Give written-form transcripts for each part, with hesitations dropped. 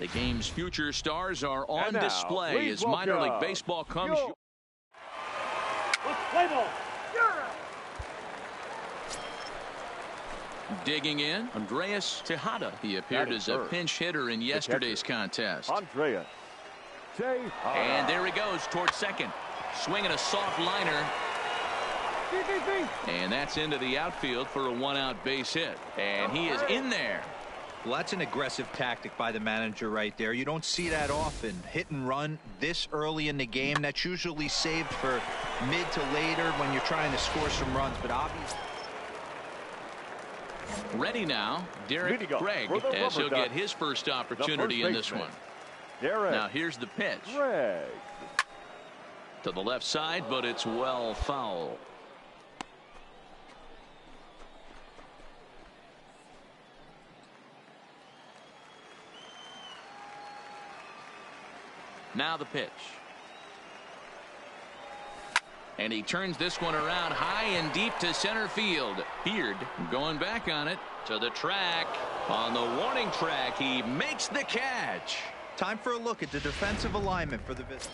The game's future stars are on And now, display as minor league baseball comes. Play ball. Digging in, Andreas Tejada. He appeared as a pinch hitter in yesterday's contest. Andreas Tejada. And there he goes towards second. Swinging a soft liner. And that's into the outfield for a one-out base hit. And he is in there. Well, that's an aggressive tactic by the manager right there. You don't see that often. Hit and run this early in the game. That's usually saved for mid to later when you're trying to score some runs. But obviously. Ready now, Derek Craig, as he'll get his first opportunity in this one. Now here's the pitch. To the left side, but it's well foul. Now the pitch. And he turns this one around high and deep to center field. Beard going back on it to the track. On the warning track, he makes the catch. Time for a look at the defensive alignment for the visit.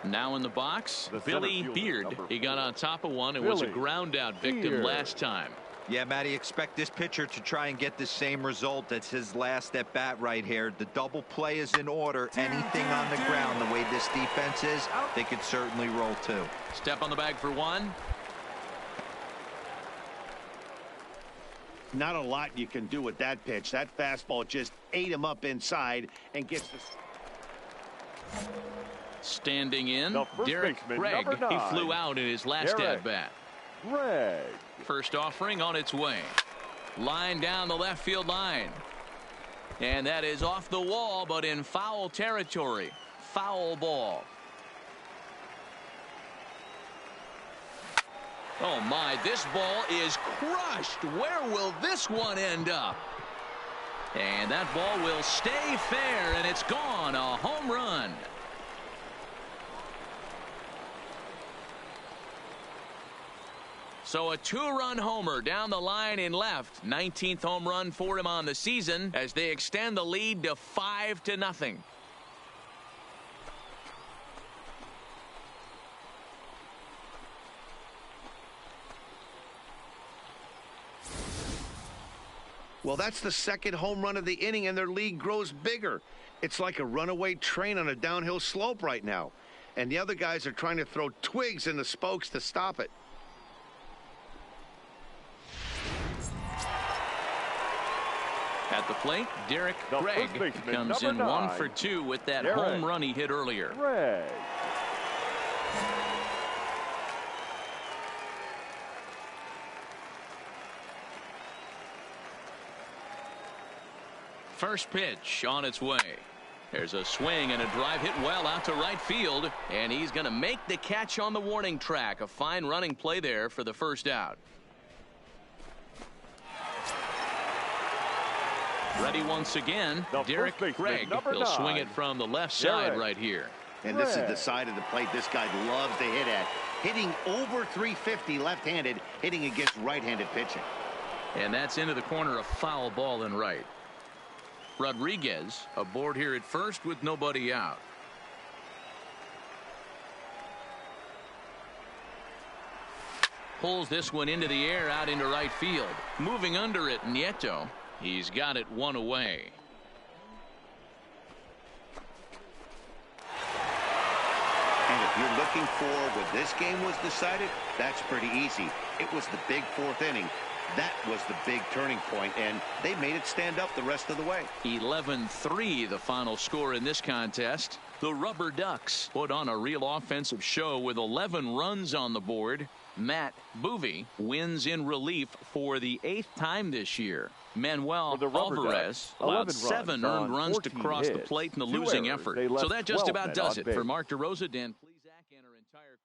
Now in the box, Billy Beard. He got on top of one and was a ground out victim last time. Yeah, Matty, expect this pitcher to try and get the same result. That's his last at bat right here. The double play is in order. Anything on the ground, the way this defense is, they could certainly roll too. Step on the bag for one. Not a lot you can do with that pitch. That fastball just ate him up inside and gets the... Standing in, Derek Craig. He flew out in his last at bat. Craig. First offering on its way. Line down the left field line. And that is off the wall, but in foul territory. Foul ball. Oh my, this ball is crushed. Where will this one end up? And that ball will stay fair, and it's gone. A home run. So a two-run homer down the line in left. 19th home run for him on the season as they extend the lead to 5-0. Well, that's the second home run of the inning, and their lead grows bigger. It's like a runaway train on a downhill slope right now. And the other guys are trying to throw twigs in the spokes to stop it. At the plate, Derek Craig comes in 1 for 2 with that home run he hit earlier. Craig. First pitch on its way. There's a swing and a drive hit well out to right field, and he's going to make the catch on the warning track. A fine running play there for the first out. Ready once again, Derek Craig. He'll swing it from the left side right here. And this is the side of the plate this guy loves to hit at. Hitting over 350 left-handed, hitting against right-handed pitching. And that's into the corner, a foul ball in right. Rodriguez aboard here at first with nobody out. Pulls this one into the air out into right field. Moving under it, Nieto. He's got it one away. And if you're looking for where this game was decided, that's pretty easy. It was the big fourth inning. That was the big turning point, and they made it stand up the rest of the way. 11-3 the final score in this contest. The Rubber Ducks put on a real offensive show with 11 runs on the board. Matt Boovy wins in relief for the 8th time this year. Manuel Alvarez allowed 7 earned runs to cross the plate in the losing effort. So that just about does it. For Mark DeRosa, Dan Plesac, and our entire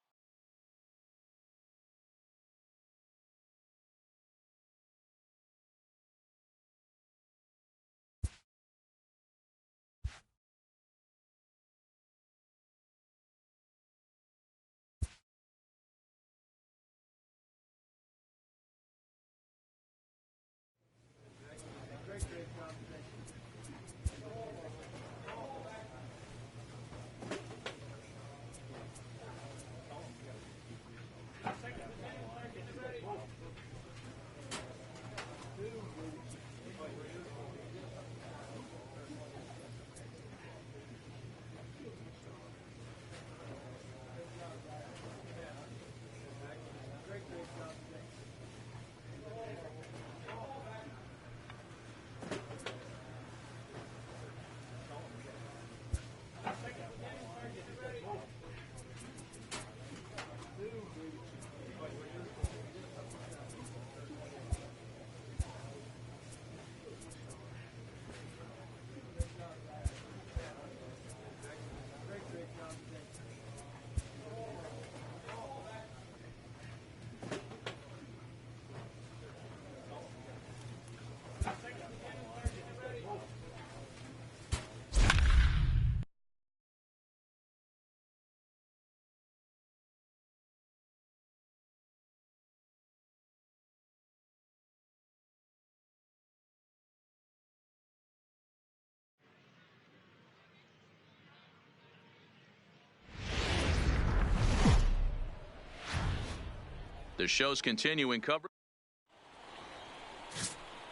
The show's continuing coverage.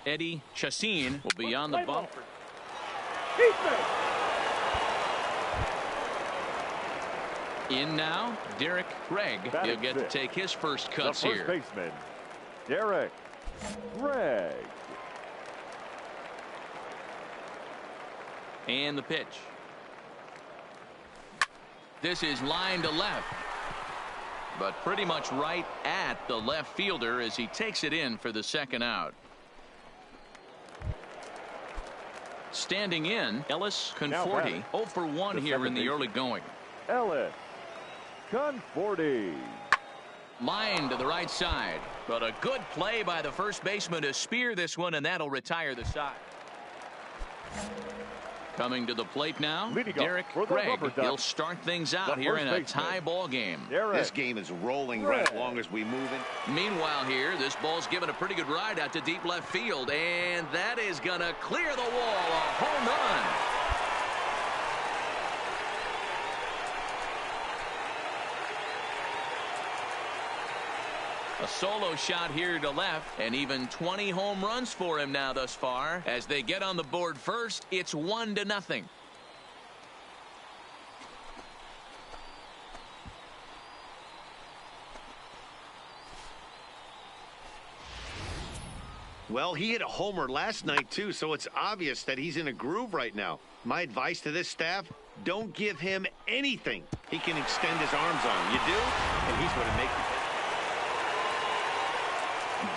Eddie Chassin will be on the bump. In now, Derek Craig. He'll get to take his first cuts the first here. Baseman, Derek Craig. And the pitch. This is line to left, but pretty much right at the left fielder as he takes it in for the second out. Standing in, Ellis Conforti, 0 for 1 here in the early going. Ellis Conforti. Line to the right side, but a good play by the first baseman to spear this one, and that'll retire the side. Coming to the plate now, Derek Craig. He'll start things out here in a tie ball game. This game is rolling right along as we move in. Meanwhile here, this ball's given a pretty good ride out to deep left field, and that is going to clear the wall. A home run. A solo shot here to left, and even 20 home runs for him now thus far. As they get on the board first, it's 1-0. Well, he hit a homer last night, too, so it's obvious that he's in a groove right now. My advice to this staff, don't give him anything he can extend his arms on. You do, and he's going to make the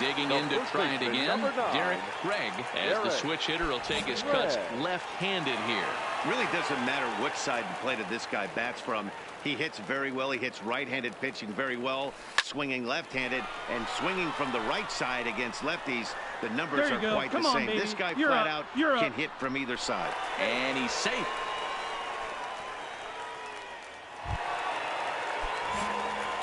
Digging in to try it again, Derek Craig, as the switch hitter will take his cuts left-handed here. Really doesn't matter which side of the plate that this guy bats from. He hits very well. He hits right-handed pitching very well, swinging left-handed, and swinging from the right side against lefties. The numbers are quite the same. This guy flat out can hit from either side. And he's safe.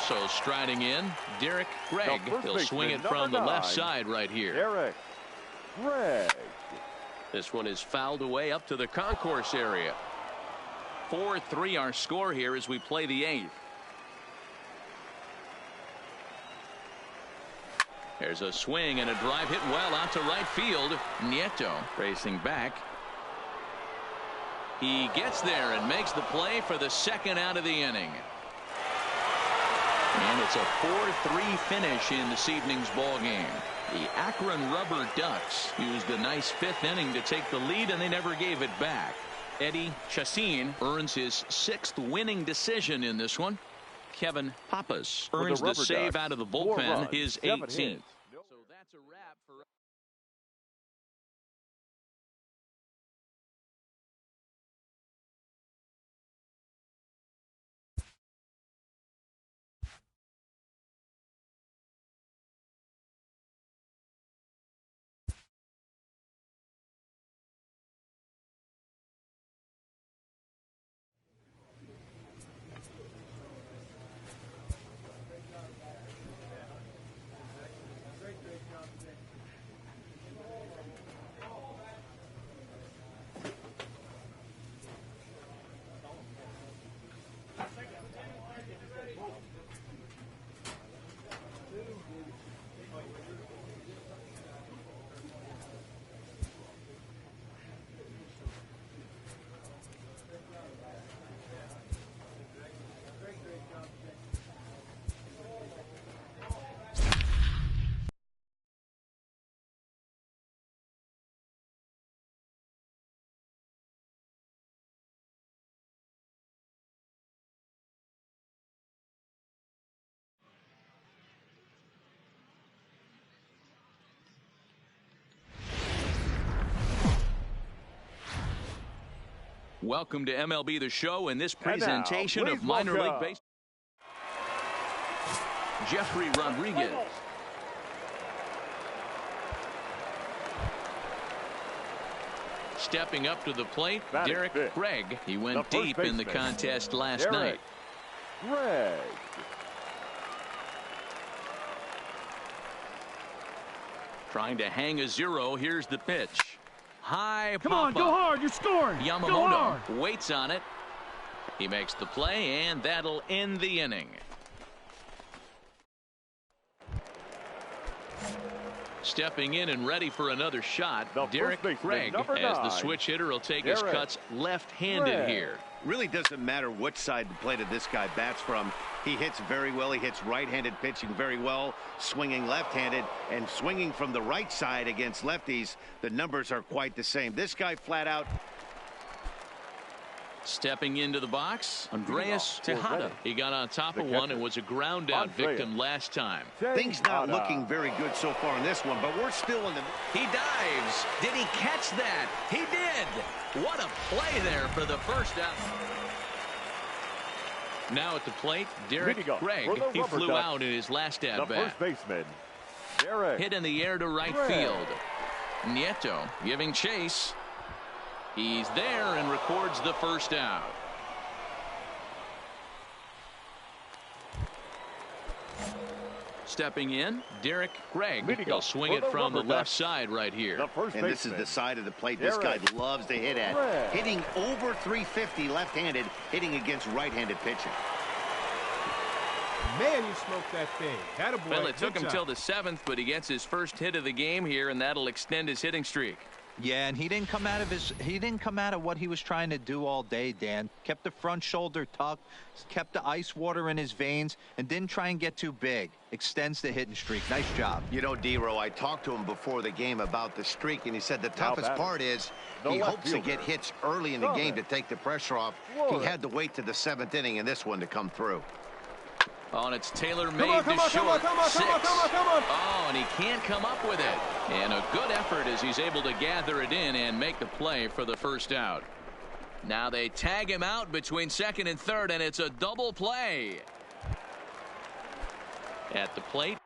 So striding in, Derek Craig. He'll swing it from the left side right here. Derek Craig. This one is fouled away up to the concourse area. 4-3 our score here as we play the 8th. There's a swing and a drive hit well out to right field. Nieto racing back. He gets there and makes the play for the second out of the inning. And it's a 4-3 finish in this evening's ball game. The Akron Rubber Ducks used a nice 5th inning to take the lead, and they never gave it back. Eddie Chassin earns his 6th winning decision in this one. Kevin Pappas earns the save out of the bullpen, his 18th. So that's a wrap for Welcome to MLB The Show and this presentation of minor league baseball. Jeffrey Rodriguez. Stepping up to the plate, Derek Craig. He went deep in the contest last night. Craig. Trying to hang a 0. Here's the pitch. High Come on, go hard, you're scoring. Yamamoto waits on it. He makes the play, and that'll end the inning. Stepping in and ready for another shot, Derek Craig, number as the 9. switch hitter will take his cuts left-handed here. Really doesn't matter what side of the plate this guy bats from. He hits very well. He hits right-handed pitching very well, swinging left-handed, and swinging from the right side against lefties. The numbers are quite the same. This guy flat out. Stepping into the box, Andreas Tejada. He got on top of one and was a ground-out victim last time. Things not looking very good so far in this one, but we're still in the... He dives. Did he catch that? He did. What a play there for the first out. Now at the plate, Derek Craig. He flew out in his last at-bat. The first baseman, Derek. Hit in the air to right field. Nieto giving chase. He's there and records the first out. Stepping in, Derek Craig. He'll swing it from the left side right here. And this is the side of the plate this guy loves to hit at. Hitting over 350 left-handed, hitting against right-handed pitching. Man, you smoked that thing. Attaboy. Well, it took him till the 7th, but he gets his first hit of the game here, and that'll extend his hitting streak. Yeah, and he didn't come out of what he was trying to do all day, Dan. Kept the front shoulder tucked, kept the ice water in his veins, and didn't try and get too big. Extends the hitting streak. Nice job. You know, D-Row, I talked to him before the game about the streak, and he said the toughest part is he hopes to get hits early in the game to take the pressure off. He had to wait to the 7th inning in this one to come through. Oh, and it's tailor-made to short. 6. Oh, and he can't come up with it. And a good effort as he's able to gather it in and make the play for the first out. Now they tag him out between 2nd and 3rd, and it's a double play. At the plate,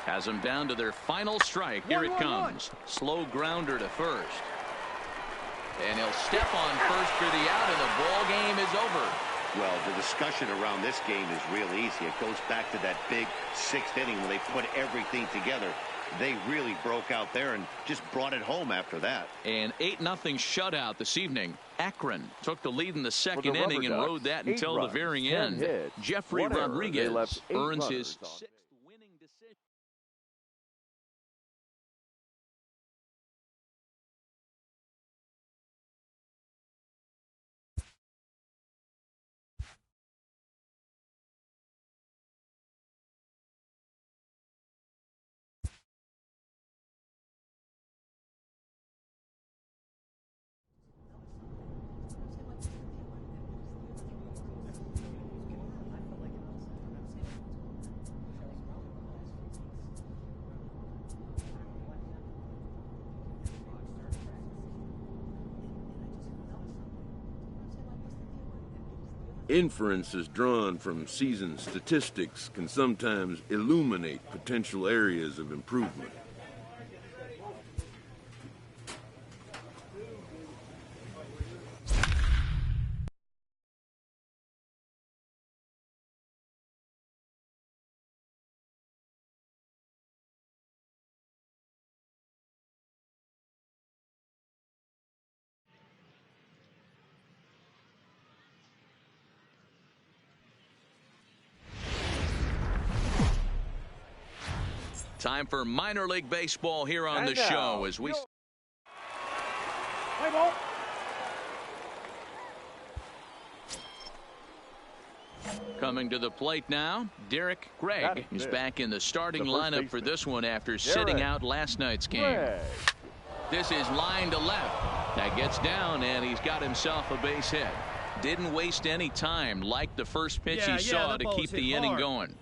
Has them down to their final strike. Here it comes. Slow grounder to first. And he'll step on first for the out, and the ball game is over. Well, the discussion around this game is real easy. It goes back to that big sixth inning when they put everything together. They really broke out there and just brought it home after that. An 8-0 shutout this evening. Akron took the lead in the second inning and rode that until the very end. Jeffrey Rodriguez earns his 6th winning decision. Inferences drawn from season statistics can sometimes illuminate potential areas of improvement. Time for minor league baseball here on the show as we coming to the plate now. Derek Gregg is back in the starting lineup for this one after sitting out last night's game. This is line to left. That gets down, and he's got himself a base hit. Didn't waste any time like the first pitch he saw to keep the inning going.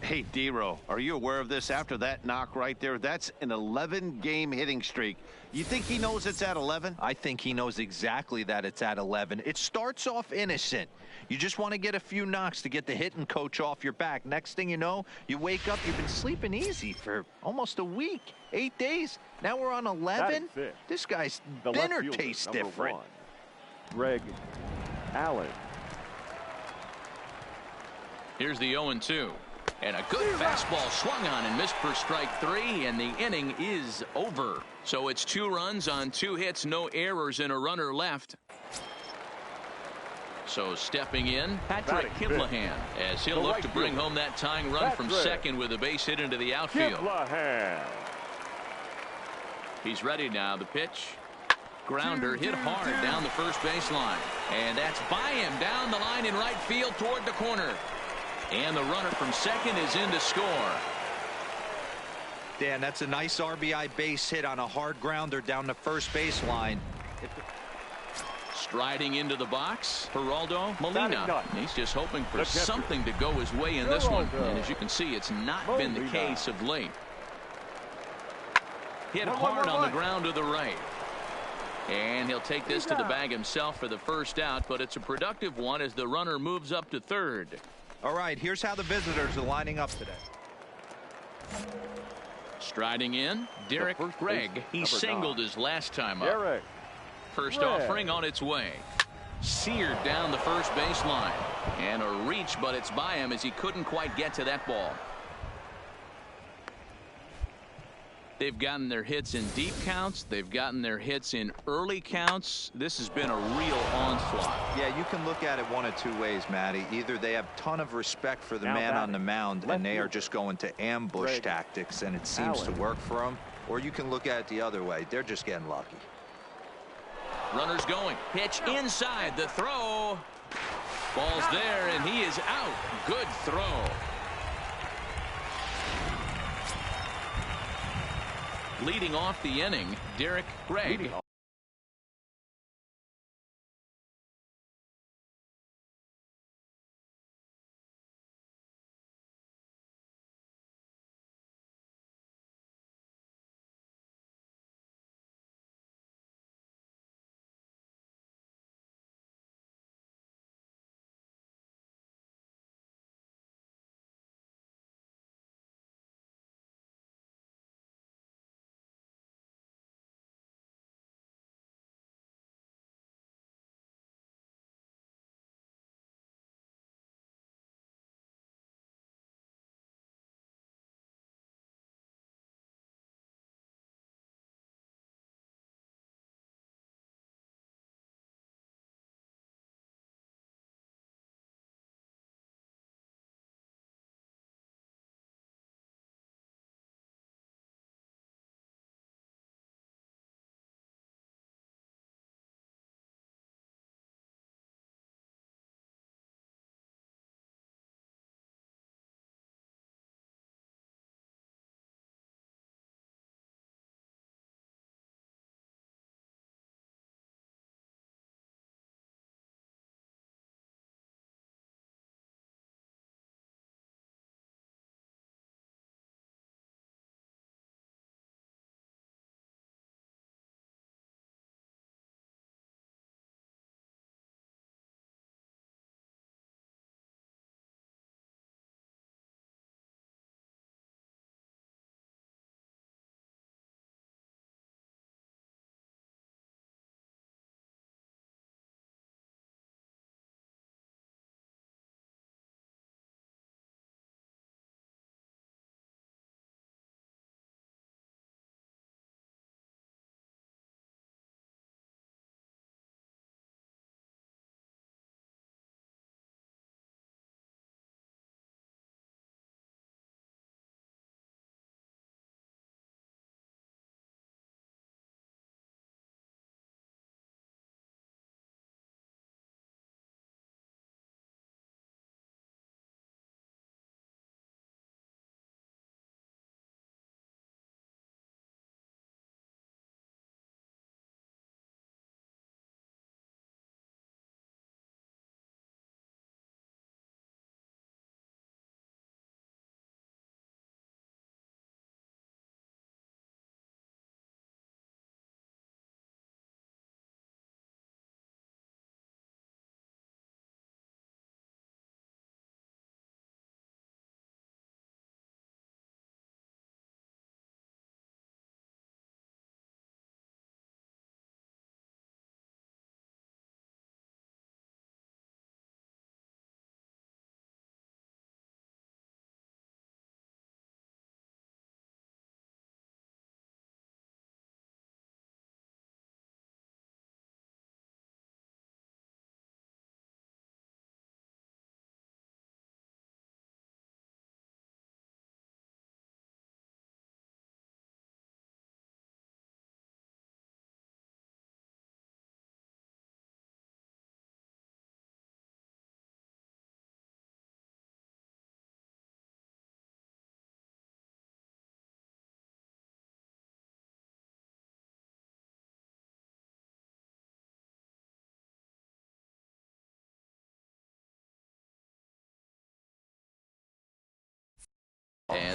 Hey, D-Row, are you aware of this? After that knock right there, that's an 11-game hitting streak. You think he knows it's at 11? I think he knows exactly that it's at 11. It starts off innocent. You just want to get a few knocks to get the hitting coach off your back. Next thing you know, you wake up, you've been sleeping easy for almost a week, 8 days. Now we're on 11. This guy's dinner tastes different. Greg Allen. Here's the 0-2. And a good fastball swung on and missed for strike 3, and the inning is over. So it's 2 runs on 2 hits, no errors, and a runner left. So stepping in, Patrick Kivlahan, as he'll look to bring home that tying run from second with a base hit into the outfield. He's ready now. The pitch. Grounder hit hard down the first baseline. And that's by him down the line in right field toward the corner. And the runner from second is in to score. Dan, that's a nice RBI base hit on a hard grounder down the first baseline. Striding into the box, Geraldo Molina. He's just hoping for something to go his way in this one. And as you can see, it's not been the case of late. Hit hard on the ground to the right. And he'll take this to the bag himself for the first out, but it's a productive one as the runner moves up to third. All right, here's how the visitors are lining up today. Striding in, Derek Gregg. He singled his last time up. First offering on its way. Seared down the first baseline. And a reach, but it's by him as he couldn't quite get to that ball. They've gotten their hits in deep counts. They've gotten their hits in early counts. This has been a real onslaught. Yeah, you can look at it one of 2 ways, Matty. Either they have a ton of respect for the man on the mound and they are just going to ambush tactics and it seems to work for them, or you can look at it the other way. They're just getting lucky. Runners going. Pitch inside. The throw. Ball's there and he is out. Good throw. Leading off the inning, Derek Gregg.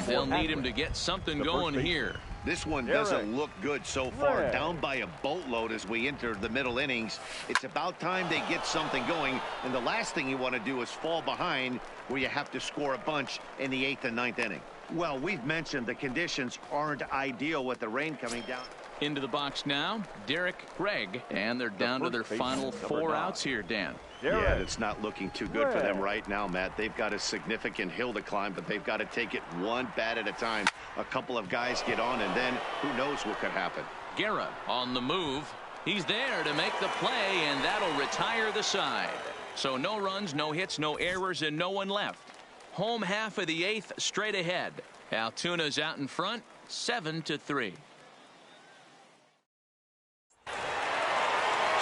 They'll need him to get something going here. This one doesn't look good so far. Down by a boatload as we enter the middle innings. It's about time they get something going. And the last thing you want to do is fall behind where you have to score a bunch in the 8th and 9th inning. Well, we've mentioned the conditions aren't ideal with the rain coming down. Into the box now, Derek Craig. And they're down to their final 4 outs here, Dan. Yeah, it's not looking too good for them right now, Matt. They've got a significant hill to climb, but they've got to take it one bat at a time. A couple of guys get on, and then who knows what could happen. Guerra on the move. He's there to make the play, and that'll retire the side. So no runs, no hits, no errors, and no one left. Home half of the 8th straight ahead. Altuna's out in front, 7-3.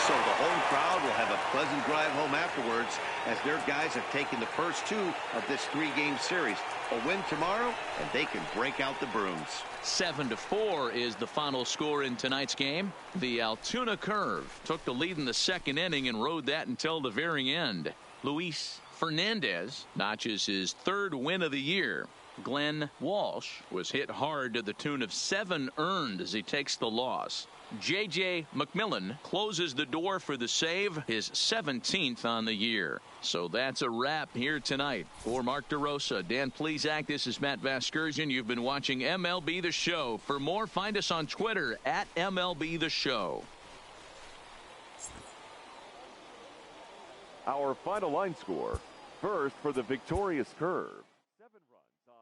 So the home crowd will have a pleasant drive home afterwards as their guys have taken the first 2 of this 3-game series. A win tomorrow, and they can break out the brooms. 7-4 is the final score in tonight's game. The Altoona Curve took the lead in the 2nd inning and rode that until the very end. Luis Fernandez notches his 3rd win of the year. Glenn Walsh was hit hard to the tune of 7 earned as he takes the loss. J.J. McMillan closes the door for the save, his 17th on the year. So that's a wrap here tonight. For Mark DeRosa, Dan Plesac, this is Matt Vasgersian. You've been watching MLB The Show. For more, find us on Twitter at MLB The Show. Our final line score. First for the victorious Curve. 7 runs on.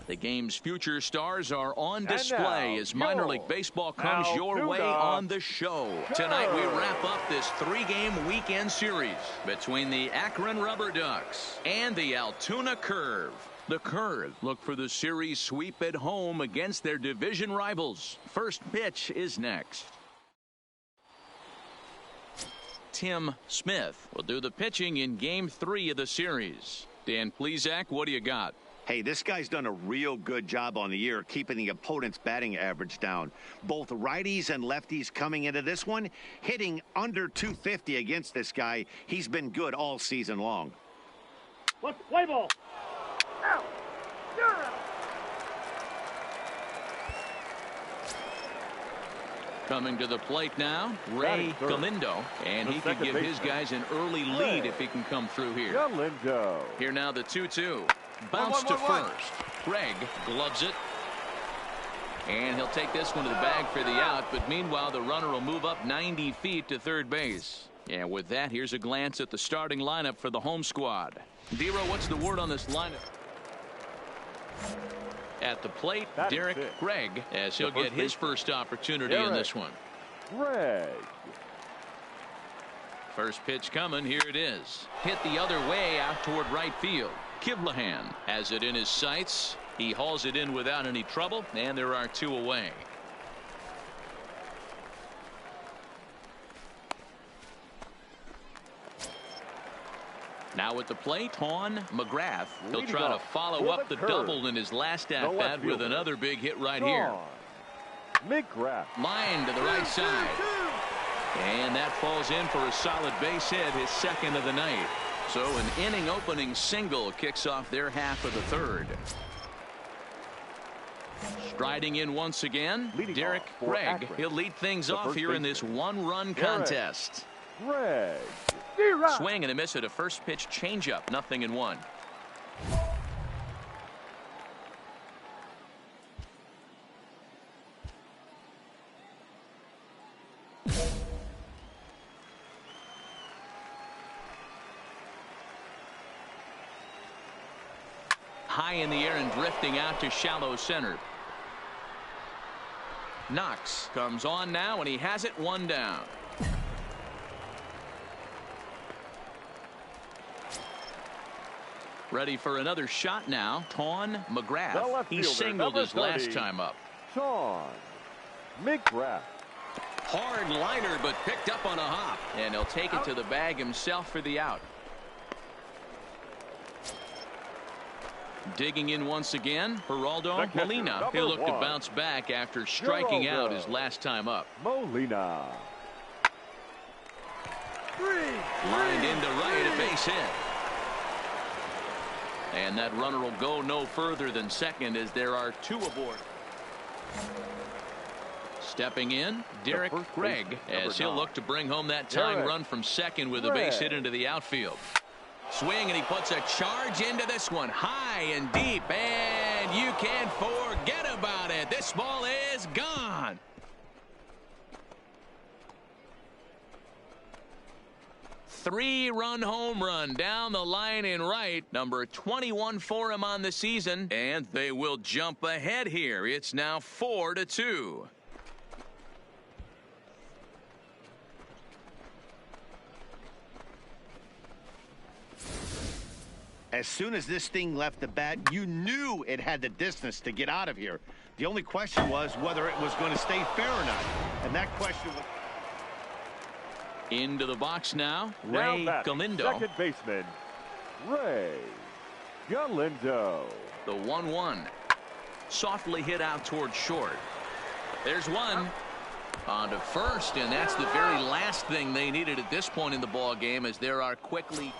The game's future stars are on display as minor league baseball comes your way Altoona on the show. Tonight we wrap up this 3-game weekend series between the Akron Rubber Ducks and the Altoona Curve. The Curve look for the series sweep at home against their division rivals. First pitch is next. Tim Smith will do the pitching in Game 3 of the series. Dan Plesac, what do you got? Hey, this guy's done a real good job on the year keeping the opponent's batting average down. Both righties and lefties coming into this one, hitting under 250 against this guy. He's been good all season long. Let's play ball. Out. You're out. Coming to the plate now, Ray Galindo, and he could give his guys an early lead if he can come through here. Galindo. Here now the 2-2. Bounce to first. Craig gloves it. And he'll take this one to the bag for the out, but meanwhile the runner will move up 90 feet to third base. And with that, here's a glance at the starting lineup for the home squad. Dero, what's the word on this lineup? At the plate, Derek Craig, as he'll get his first opportunity in this one. Craig. First pitch coming. Here it is. Hit the other way out toward right field. Kivlahan has it in his sights. He hauls it in without any trouble, and there are 2 away. Now at the plate, Juan McGrath. He'll try to follow up the double in his last at-bat with another big hit right here. McGrath. Line to the right side. And that falls in for a solid base hit, his second of the night. So an inning opening single kicks off their half of the third. Striding in once again, Derek Gregg. He'll lead things off here in this one-run contest. Gregg. Swing and a miss at a first pitch changeup, 0-1. High in the air and drifting out to shallow center. Knox comes on now, and he has it, one down. Ready for another shot now. Ton McGrath. He singled his last time up. Sean McGrath. Hard liner, but picked up on a hop. And he'll take it to the bag himself for the out. Digging in once again, Geraldo Molina. He'll look to bounce back after striking out his last time up. Molina. Lined into right, a base hit. And that runner will go no further than second as there are two aboard. Stepping in, Derek Gregg, as he'll look to bring home that tying run from second with a base hit into the outfield. Swing, and he puts a charge into this one, high and deep, and you can't forget about it. This ball is gone. Three-run home run down the line in right. Number 21 for him on the season, and they will jump ahead here. It's now 4-2. As soon as this thing left the bat, you knew it had the distance to get out of here. The only question was whether it was going to stay fair or not. And that question was... Into the box now, Ray Galindo. Second baseman, Ray Galindo. The 1-1. Softly hit out toward short. There's one. On to first, and that's the very last thing they needed at this point in the ball game, as there are quickly...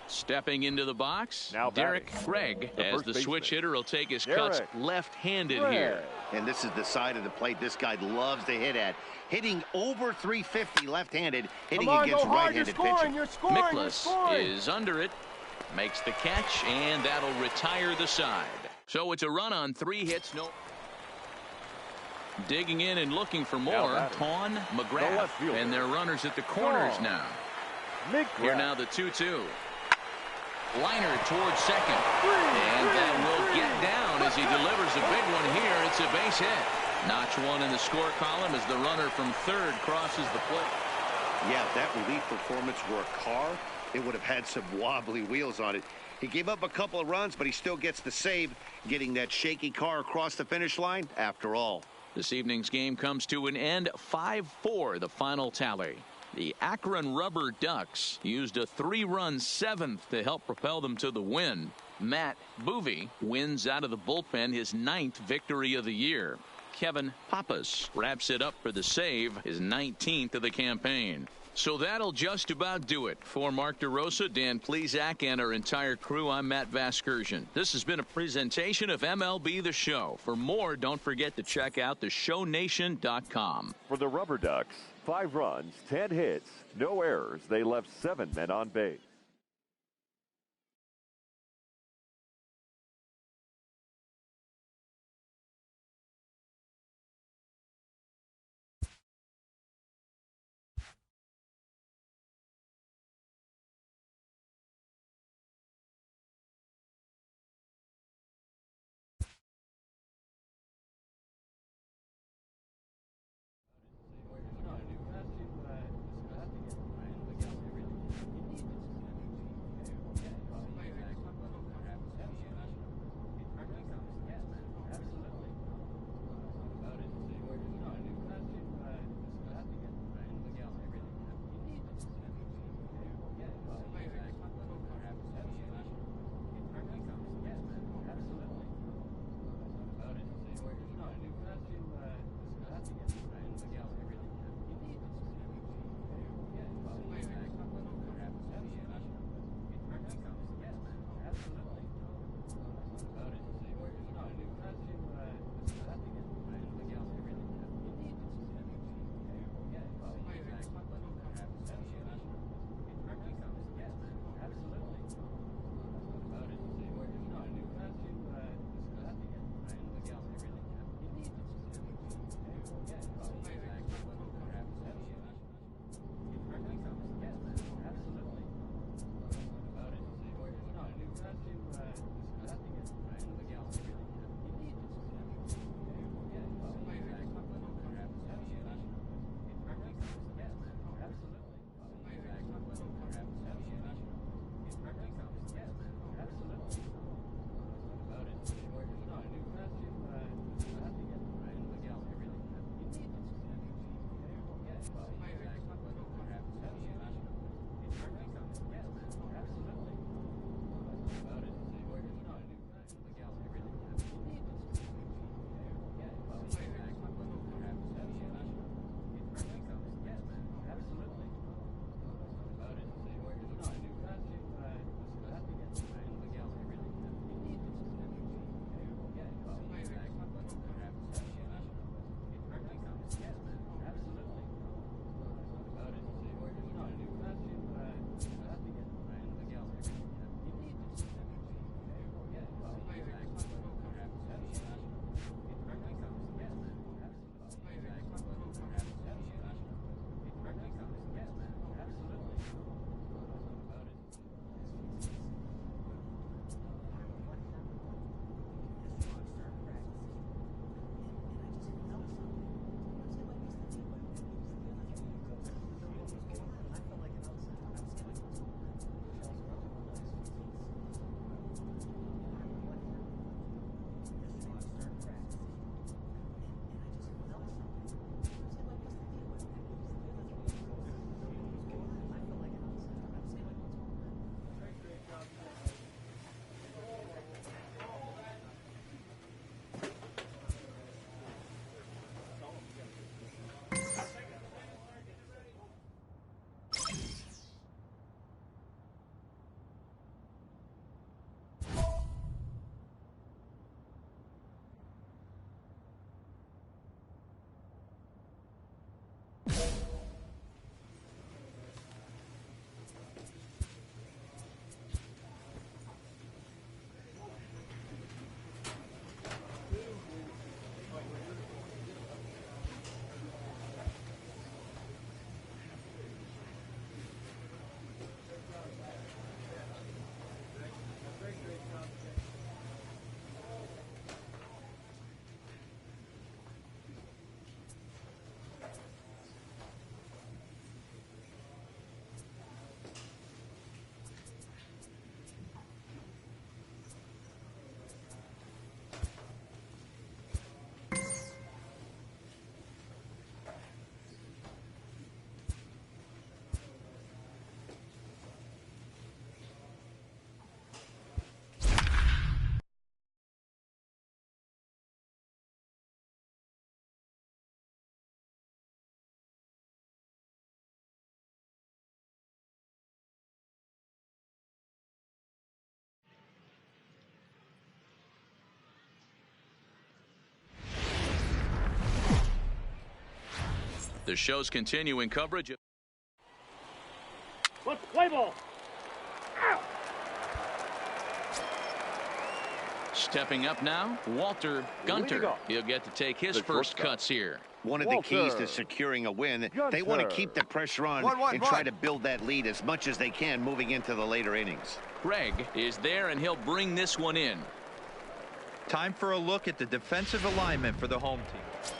Stepping into the box, now Derek Gregg, as the switch hitter will take his cuts left-handed here. And this is the side of the plate this guy loves to hit at. Hitting over 350 left-handed, hitting against right-handed pitching. Mikolas is under it, makes the catch, and that'll retire the side. So it's a run on 3 hits. No. Digging in and looking for more, Ton McGrath, and their runners at the corners now. Here now the 2-2. Liner towards second, and that will get down as he delivers a big one here. It's a base hit. Notch one in the score column as the runner from third crosses the plate. Yeah, if that relief performance were a car, it would have had some wobbly wheels on it. He gave up a couple of runs, but he still gets the save, getting that shaky car across the finish line after all. This evening's game comes to an end, 5-4, the final tally. The Akron Rubber Ducks used a 3-run 7th to help propel them to the win. Matt Boovy wins out of the bullpen his 9th victory of the year. Kevin Pappas wraps it up for the save, his 19th of the campaign. So that'll just about do it. For Mark DeRosa, Dan Plesac, and our entire crew, I'm Matt Vasgersian. This has been a presentation of MLB The Show. For more, don't forget to check out theshownation.com. For the Rubber Ducks, 5 runs, 10 hits, no errors. They left 7 men on base. The show's continuing coverage of Let's play ball. Out. stepping up now, Walter Gunter. He'll get to take his first cuts here. One of the keys to securing a win, they want to keep the pressure on and try to build that lead as much as they can moving into the later innings. Greg is there, and he'll bring this one in. Time for a look at the defensive alignment for the home team.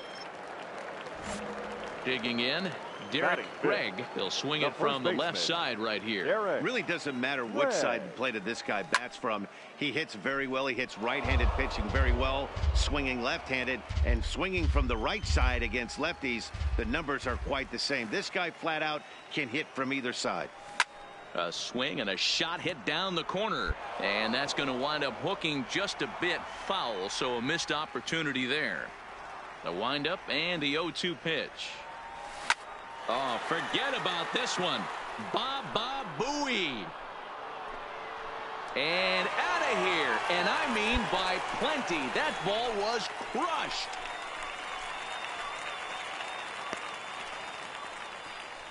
Digging in, Derek Gregg. He'll swing it from the left side right here. Really doesn't matter which side of the plate that this guy bats from. He hits very well. He hits right-handed pitching very well, swinging left-handed, and swinging from the right side against lefties. The numbers are quite the same. This guy flat out can hit from either side. A swing and a shot hit down the corner, and that's going to wind up hooking just a bit foul, so a missed opportunity there. The windup and the 0-2 pitch. Oh, forget about this one. Baba Booey. And out of here, and I mean by plenty. That ball was crushed.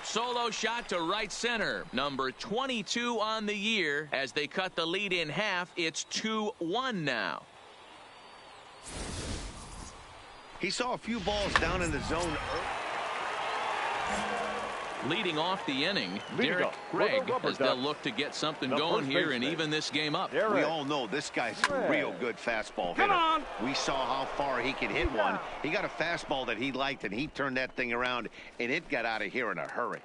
Solo shot to right center. Number 22 on the year. As they cut the lead in half, it's 2-1 now. He saw a few balls down in the zone. Leading off the inning, Derek Gregg, as they'll look to get something going here and even this game up. We all know this guy's a real good fastball hitter. We saw how far he could hit one. He got a fastball that he liked, and he turned that thing around, and it got out of here in a hurry.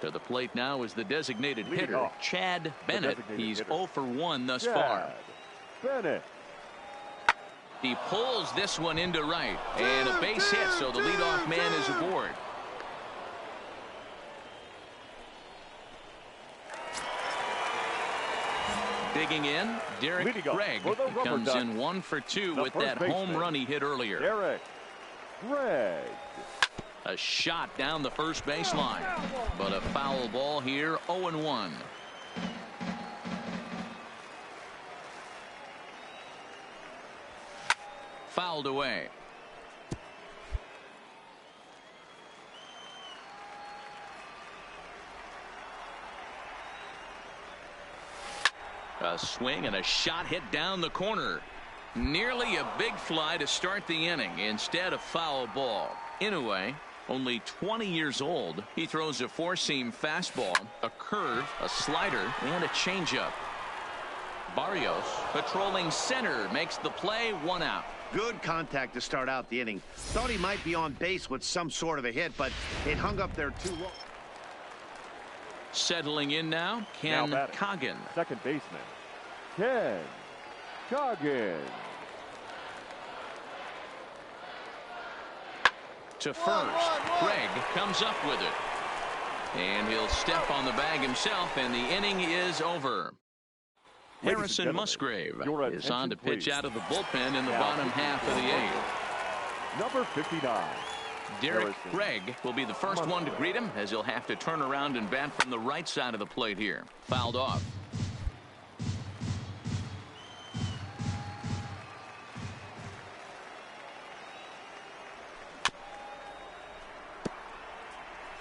To the plate now is the designated hitter, Chad Bennett. He's 0 for 1 thus far. Bennett. He pulls this one into right, and a base hit, so the leadoff man is aboard. Digging in, Derek Gregg comes in 1 for 2 with that home run he hit earlier. Derek Gregg. A shot down the first baseline, but a foul ball here, 0-1. Fouled away. A swing and a shot hit down the corner. Nearly a big fly to start the inning. Instead, a foul ball. Inoue, only 20 years old. He throws a four-seam fastball, a curve, a slider, and a changeup. Barrios, patrolling center, makes the play, 1 out. Good contact to start out the inning. Thought he might be on base with some sort of a hit, but it hung up there too long. Settling in now, Ken Coggin. Second baseman, Ken Coggin. To first, Gregg comes up with it. And he'll step on the bag himself, and the inning is over. Harrison Musgrave is on to pitch out of the bullpen in the bottom half of the 8th. Number 59. Derek Gregg will be the first one to greet him, as he'll have to turn around and bat from the right side of the plate here. Fouled off.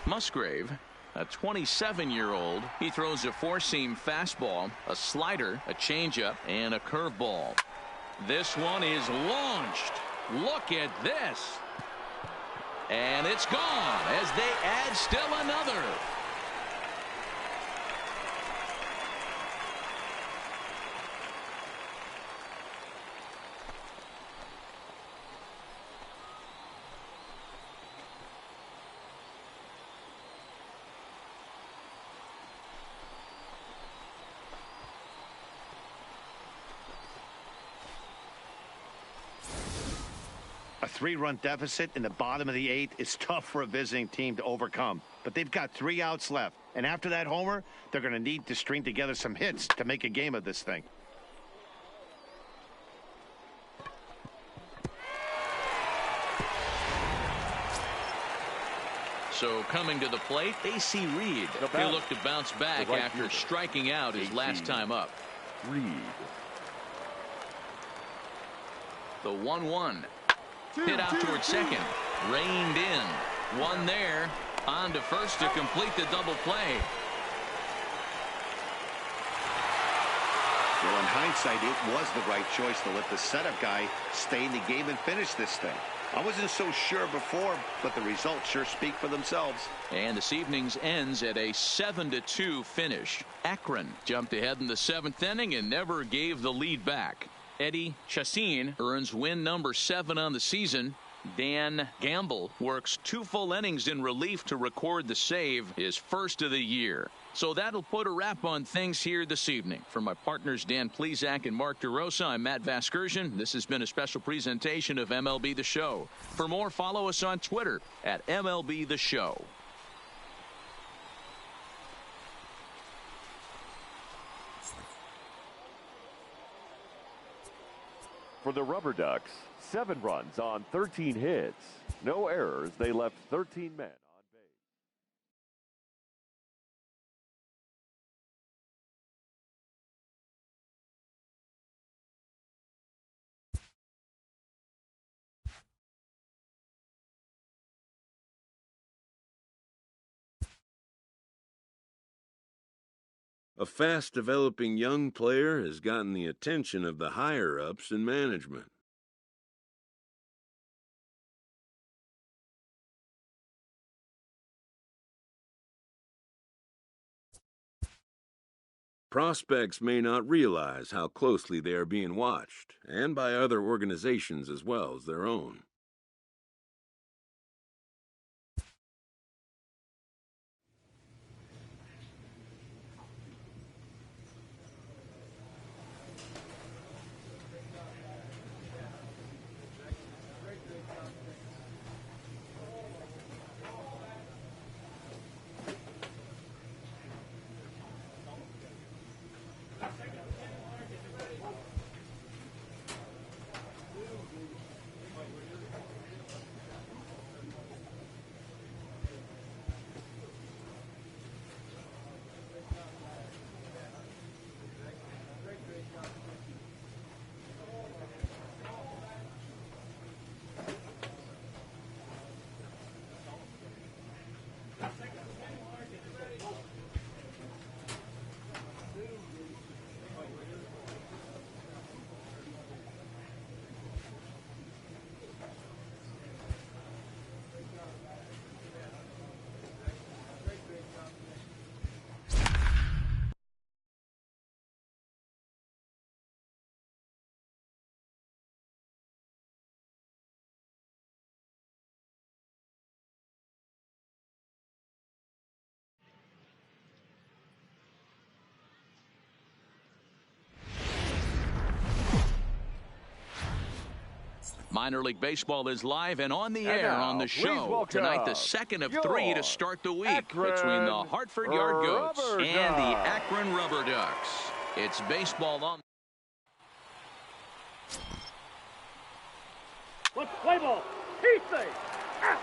Musgrave, a 27-year-old, he throws a four-seam fastball, a slider, a changeup, and a curveball. This one is launched. Look at this. And it's gone as they add still another. A 3-run deficit in the bottom of the 8th is tough for a visiting team to overcome. But they've got 3 outs left. And after that homer, they're going to need to string together some hits to make a game of this thing. So coming to the plate, A.C. Reed. He'll look to bounce back after striking out his last time up. Reed. The 1-1. Hit out towards second. Reined in. One there. On to first to complete the double play. Well, in hindsight, it was the right choice to let the setup guy stay in the game and finish this thing. I wasn't so sure before, but the results sure speak for themselves. And this evening's ends at a 7-2 finish. Akron jumped ahead in the 7th inning and never gave the lead back. Eddie Chassin earns win number 7 on the season. Dan Gamble works 2 full innings in relief to record the save, his first of the year. So that'll put a wrap on things here this evening. For my partners Dan Plesac and Mark DeRosa, I'm Matt Vasgersian. This has been a special presentation of MLB The Show. For more, follow us on Twitter at MLB The Show. For the Rubber Ducks, 7 runs on 13 hits. No errors. They left 13 men on base. A fast-developing young player has gotten the attention of the higher-ups in management. Prospects may not realize how closely they are being watched, and by other organizations as well as their own. Minor League Baseball is live and on the air on the show. Tonight, the second of 3 to start the week between the Hartford Yard Goats and the Akron Rubber Ducks. It's baseball on. Let's play ball. He's safe. Out.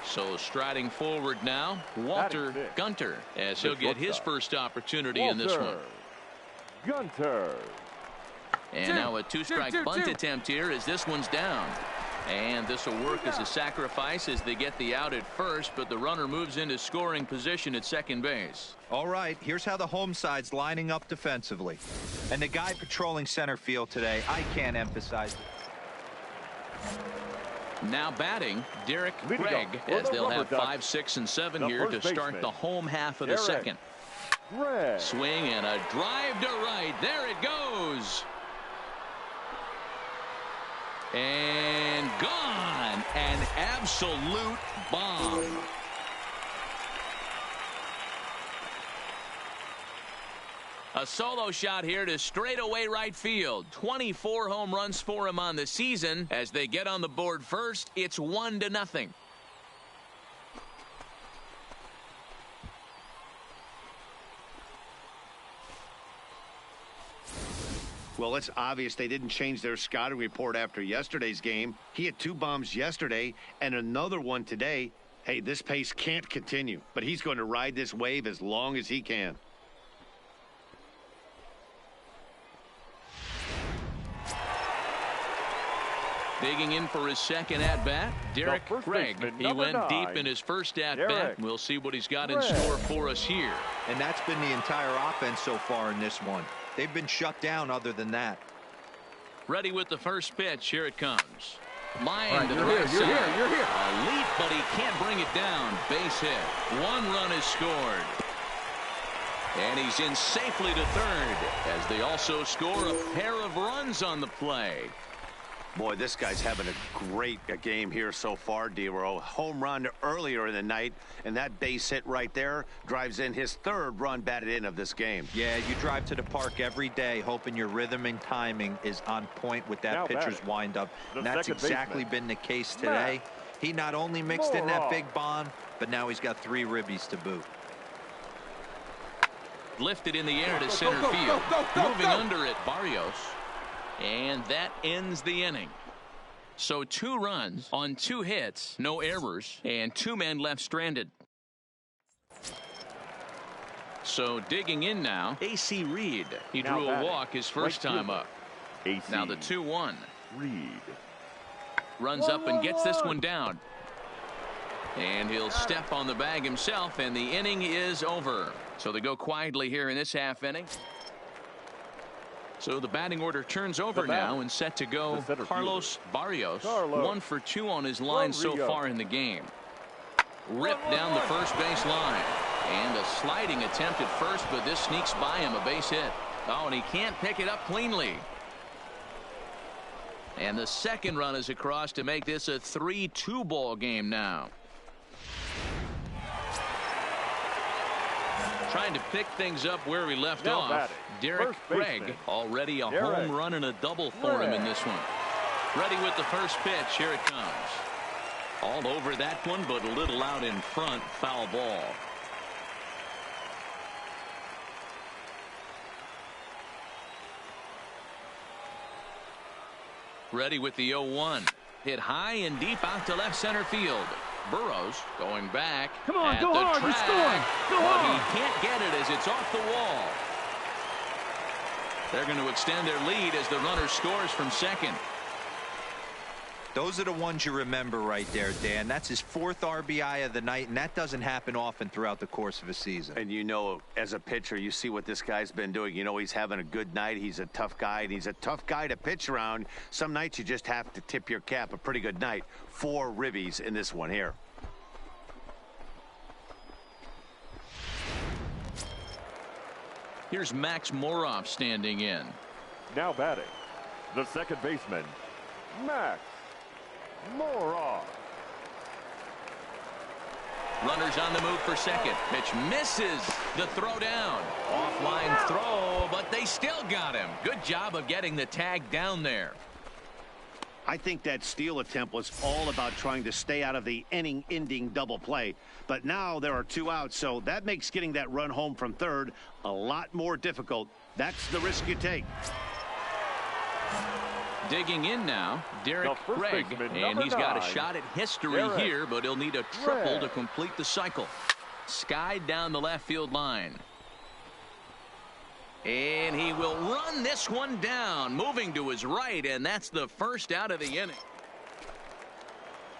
So striding forward now, Walter Gunter, as he'll get his first opportunity in this one. Gunter. And now a 2-strike bunt attempt here as this one's down. And this will work as a sacrifice as they get the out at first, but the runner moves into scoring position at second base. All right, here's how the home side's lining up defensively. And the guy patrolling center field today, I can't emphasize it. Now batting, Derek Gregg, as they'll have 5, 6, and 7 here to start the home half of the second. Swing and a drive to right. There it goes. And gone. An absolute bomb. A solo shot here to straightaway right field. 24 home runs for him on the season. As they get on the board first, it's 1-0. Well, it's obvious they didn't change their scouting report after yesterday's game. He had 2 bombs yesterday and another one today. Hey, this pace can't continue, but he's going to ride this wave as long as he can. Digging in for his second at-bat, Derek Craig. He went deep in his first at-bat. We'll see what he's got in store for us here. And that's been the entire offense so far in this one. They've been shut down other than that. Ready with the first pitch. Here it comes. Line to the you're right here, side. you're here. A leap, but he can't bring it down. Base hit. One run is scored. And he's in safely to third as they also score a pair of runs on the play. Boy, this guy's having a great game here so far, D-Row. Home run earlier in the night, and that base hit right there drives in his third run batted in of this game. Yeah, you drive to the park every day hoping your rhythm and timing is on point with that pitcher's windup. And that's exactly been the case today. He not only mixed in that big bomb, but now he's got 3 ribbies to boot. Lifted in the air to center field. Moving under it, Barrios. And that ends the inning. So 2 runs on 2 hits, no errors, and 2 men left stranded. So digging in now, A.C. Reed. He drew a walk his first time up. Now the 2-1. Reed runs up and gets this one down. And he'll step on the bag himself, and the inning is over. So they go quietly here in this half inning. So the batting order turns over now and set to go Carlos Barrios. 1 for 2 on his line so far in the game. Ripped down the first base line. And a sliding attempt at first, but this sneaks by him, a base hit. Oh, and he can't pick it up cleanly. And the second run is across to make this a 3-2 ball game now. Trying to pick things up where we left off. Derek Craig, already a home run and a double for him in this one. Ready with the first pitch. Here it comes. All over that one, but a little out in front. Foul ball. Ready with the 0-1. Hit high and deep out to left center field. Burrows going back. Come on, at go the hard, track, you're scoring. Go but hard. he can't get it as it's off the wall. They're going to extend their lead as the runner scores from second. Those are the ones you remember right there, Dan. That's his 4th RBI of the night, and that doesn't happen often throughout the course of a season. And you know, as a pitcher, you see what this guy's been doing. You know he's having a good night. He's a tough guy, and he's a tough guy to pitch around. Some nights you just have to tip your cap. A pretty good night. 4 ribbies in this one here. Here's Max Moroff standing in. now batting, the second baseman, Max Moroff. Runners on the move for second. Pitch misses the throw down. Offline throw, but they still got him. Good job of getting the tag down there. I think that steal attempt was all about trying to stay out of the inning-ending double play. But now there are 2 outs, so that makes getting that run home from third a lot more difficult. That's the risk you take. Digging in now, Derek Craig, and he's got a shot at history here, but he'll need a triple to complete the cycle. Skied down the left field line. And he will run this one down, moving to his right, and that's the first out of the inning.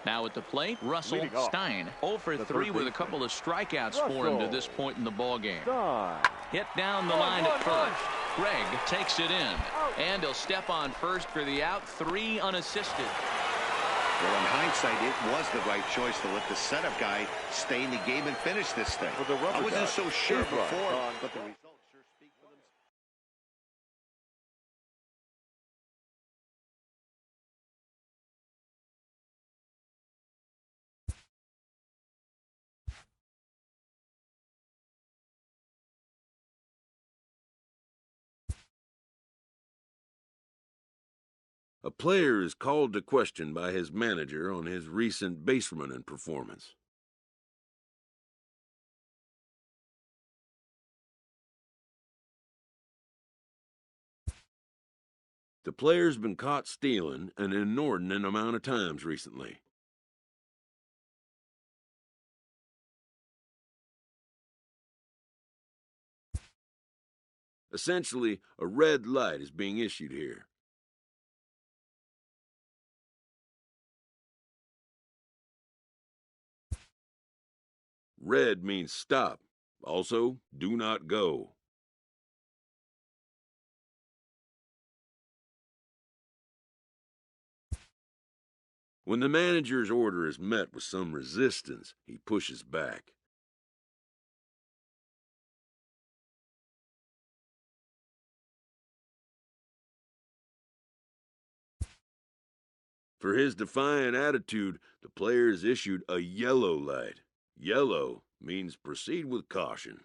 Now at the plate, Russell Stein, 0 for 3 with a couple of strikeouts for him to this point in the ballgame. Hit down the line at first. Craig takes it in, and he'll step on first for the out, 3 unassisted. Well, in hindsight, it was the right choice to let the setup guy stay in the game and finish this thing. I wasn't so sure before, but the results sure speak for themselves. A player is called to question by his manager on his recent base running performance. The player's been caught stealing an inordinate amount of times recently. Essentially, a red light is being issued here. Red means stop. Also, do not go. When the manager's order is met with some resistance, he pushes back. For his defiant attitude, the player is issued a yellow light. Yellow means proceed with caution.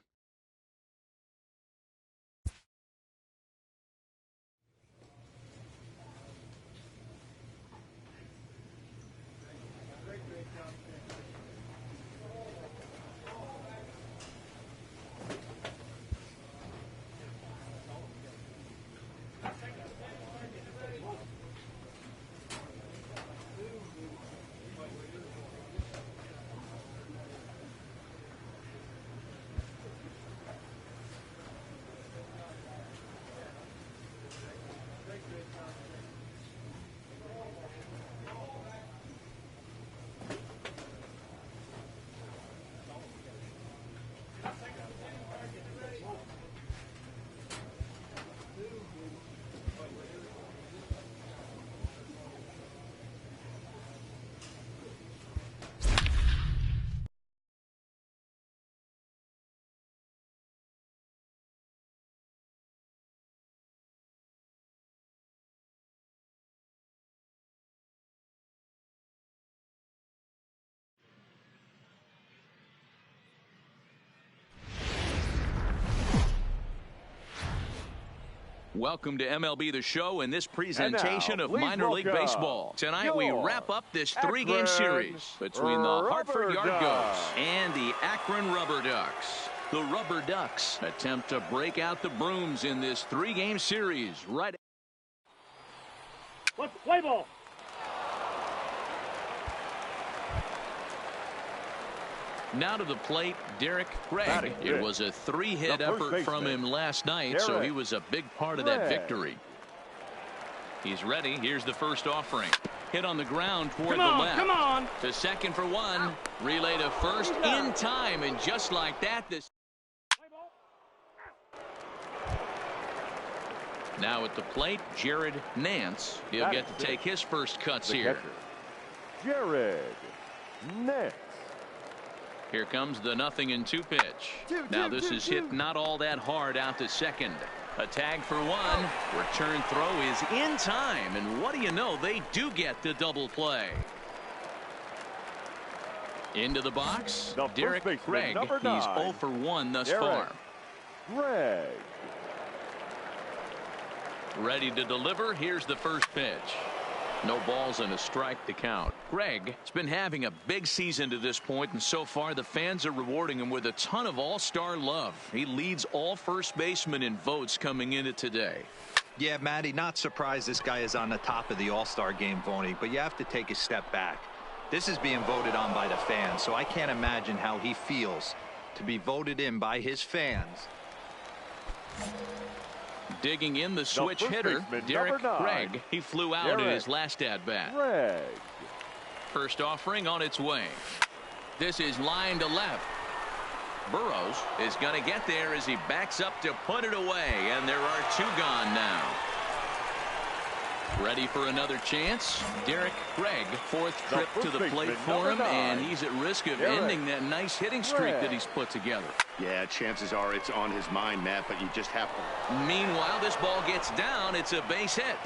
Welcome to MLB The Show and this presentation of minor league welcome baseball. Tonight we wrap up this three-game series between the Hartford Yard Goats and the Akron Rubber Ducks. The Rubber Ducks attempt to break out the brooms in this three-game series. Right. Let's play ball. Now to the plate, Derek Gregg. It was a three-hit effort from him last night, so he was a big part of that victory. He's ready. Here's the first offering. Hit on the ground toward the left. Come on. To second for one. Relay to first in time, and just like that, this. Now at the plate, Jared Nance. He'll get to take his first cuts here. Jared Nance. Here comes the 0-2 pitch. Now this is hit not all that hard out to second. A tag for one. Return throw is in time, and what do you know, they do get the double play. Into the box, Derek Gregg. He's 0 for 1 thus far. Gregg. Ready to deliver. Here's the first pitch. No balls and a strike to count. Gregg has been having a big season to this point, and so far the fans are rewarding him with a ton of all-star love. He leads all first basemen in votes coming into today. Yeah, Matty, not surprised this guy is on the top of the all-star game voting, but you have to take a step back. This is being voted on by the fans, so I can't imagine how he feels to be voted in by his fans. Digging in the switch hitter, Derek Gregg. He flew out in his last at-bat. First offering on its way. This is line to left. Burrows is going to get there as he backs up to put it away, and there are two gone now. Ready for another chance. Derek Gregg, fourth trip to the plate for him, and he's at risk of ending that nice hitting streak that he's put together. Yeah, chances are it's on his mind, Matt, but you just have to. Meanwhile, this ball gets down. It's a base hit.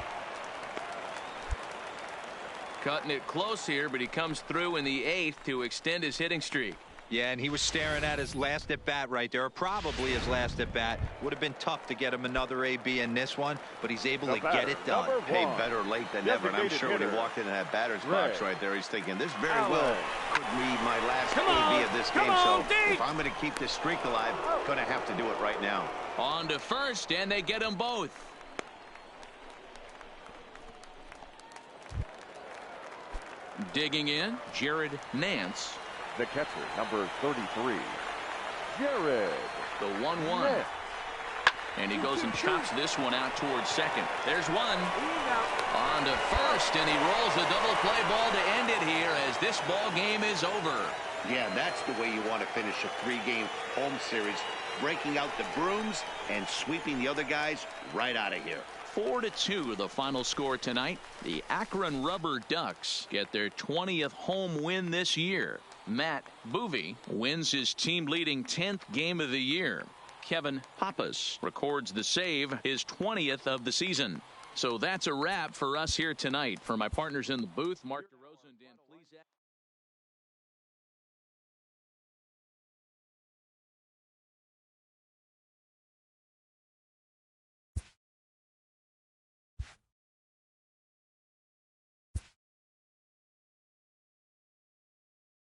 Cutting it close here, but he comes through in the 8th to extend his hitting streak. Yeah, and he was staring at his last at-bat right there, or probably his last at-bat. Would have been tough to get him another AB in this one, but he's able to get it done. Hey, better late than never, and I'm sure when he walked into that batter's box right there, he's thinking, this very well could be my last AB of this game, so if I'm going to keep this streak alive, I'm going to have to do it right now. On to first, and they get them both. Digging in, Jared Nance. The catcher, number 33, Jared. The 1-1. And he goes and chops this one out towards second. There's one. On to first, and he rolls a double play ball to end it here as this ball game is over. Yeah, that's the way you want to finish a 3-game home series, breaking out the brooms and sweeping the other guys right out of here. 4-2 the final score tonight. The Akron Rubber Ducks get their 20th home win this year. Matt Boovy wins his team-leading 10th game of the year. Kevin Pappas records the save, his 20th of the season. So that's a wrap for us here tonight. For my partners in the booth, Mark DeRosa and Dan Plesac.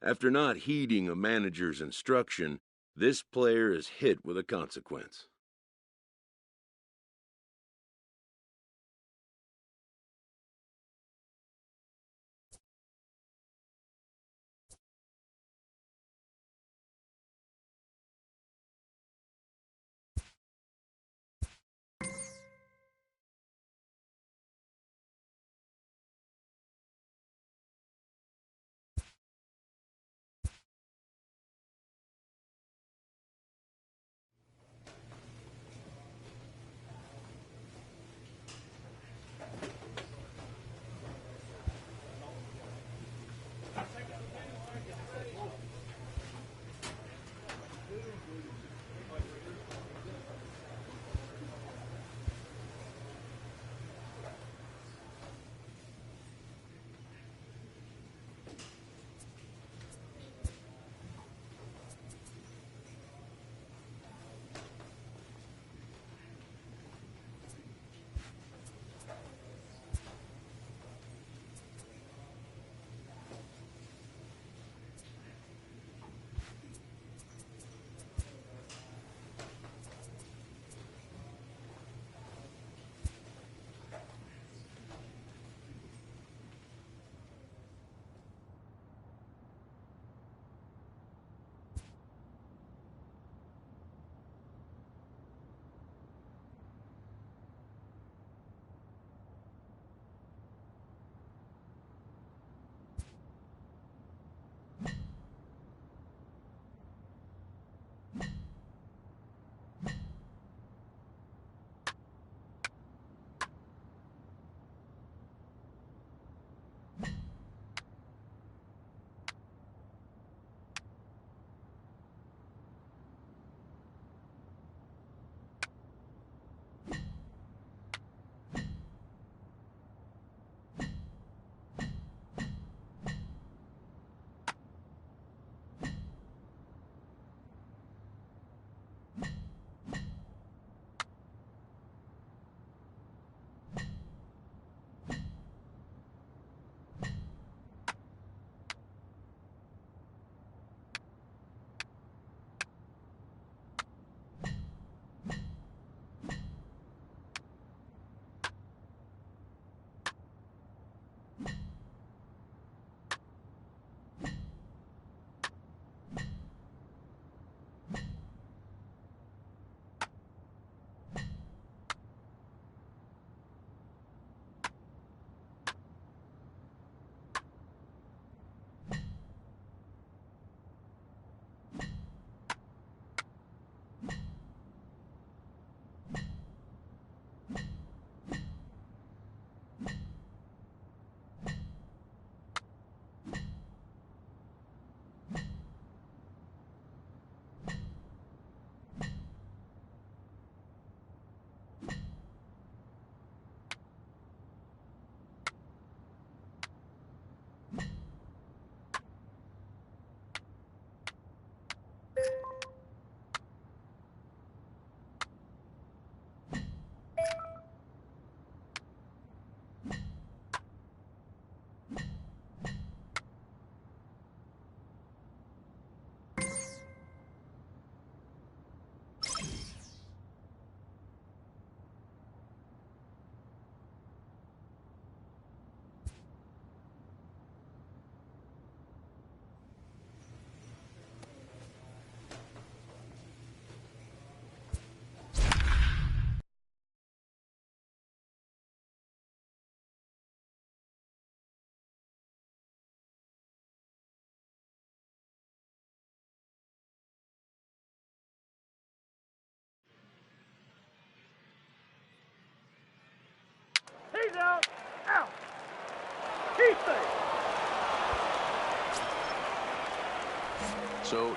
After not heeding a manager's instruction, this player is hit with a consequence.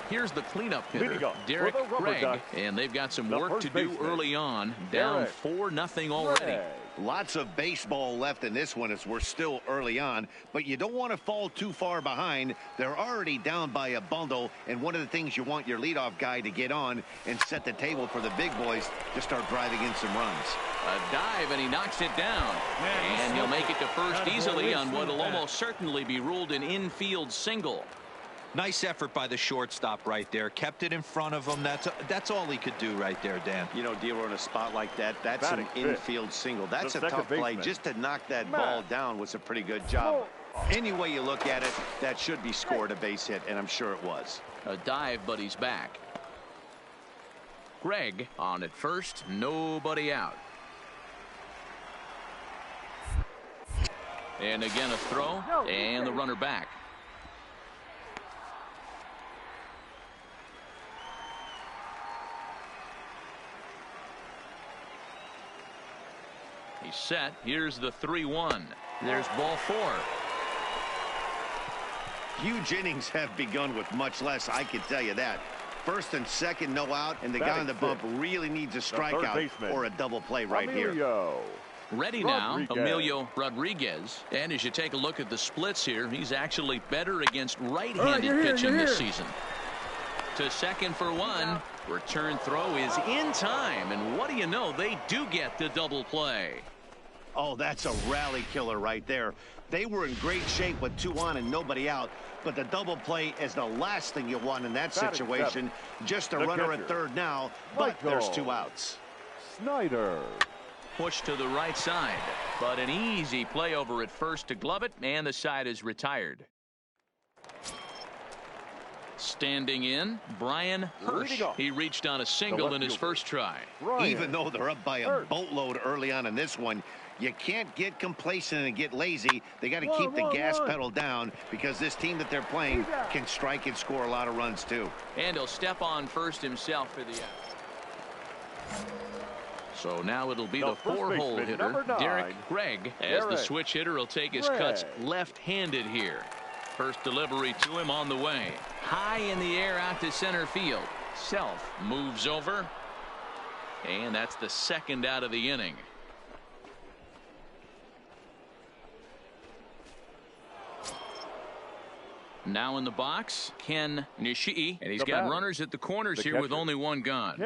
Here's the cleanup hitter, Leading up Derek for the Rubber Craig, Ducks, and they've got some the work to first do baseman, early on, down Derek 4-0 already. Craig. Lots of baseball left in this one as we're still early on, but you don't want to fall too far behind. They're already down by a bundle, and one of the things you want your leadoff guy to get on and set the table for the big boys to start driving in some runs. A dive, and he knocks it down. And he'll make it to first easily on what will almost certainly be ruled an infield single. Nice effort by the shortstop right there. Kept it in front of him. That's all he could do right there, Dan. You know, dealer in a spot like that, that's Batting an infield single. That's the a tough second play. baseman, Just to knock that Matt. ball down was a pretty good job. Any way you look at it, that should be scored a base hit, and I'm sure it was. A dive, but he's back. Greg on at first, nobody out. And again a throw, and the runner back. He's set. Here's the 3-1. There's ball 4. Huge innings have begun with much less, I can tell you that. First and second, no out, and the guy on the bump really needs a strikeout or a double play right here. Ready now, Emilio Rodriguez. And as you take a look at the splits here, he's actually better against right-handed pitching this season. To second for 1. Return throw is in time, and what do you know, they do get the double play. Oh, that's a rally killer right there. They were in great shape with 2 on and nobody out, but the double play is the last thing you want in that situation. Just a runner at third now, but there's 2 outs. Snyder. Push to the right side, but an easy play over at first to glove it, and the side is retired. Standing in, Brian Hirsch. He reached on a single in his first try. Even though they're up by a boatload early on in this one, you can't get complacent and get lazy. They got to keep the gas pedal down because this team that they're playing can strike and score a lot of runs too. And he'll step on first himself for the out. So now it'll be the 4-hole hitter, Derek Craig, as the switch hitter will take his cuts left-handed here. First delivery to him on the way. High in the air out to center field. Self moves over. And that's the second out of the inning. Now in the box, Ken Nishii. And he's got runners at the corners here with only 1 gone.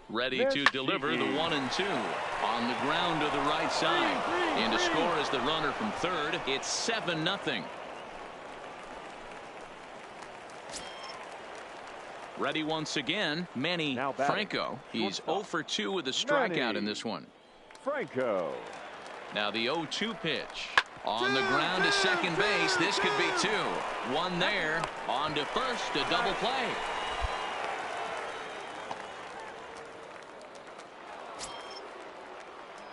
Ready to deliver the 1-2 on the ground to the right side. And to score is the runner from third. It's 7-0. Ready once again, Manny Franco. He's 0 for 2 with a strikeout in this one. Franco. Now the 0-2 pitch. On the ground to second base. This could be 2. 1 there. On to first. A double play.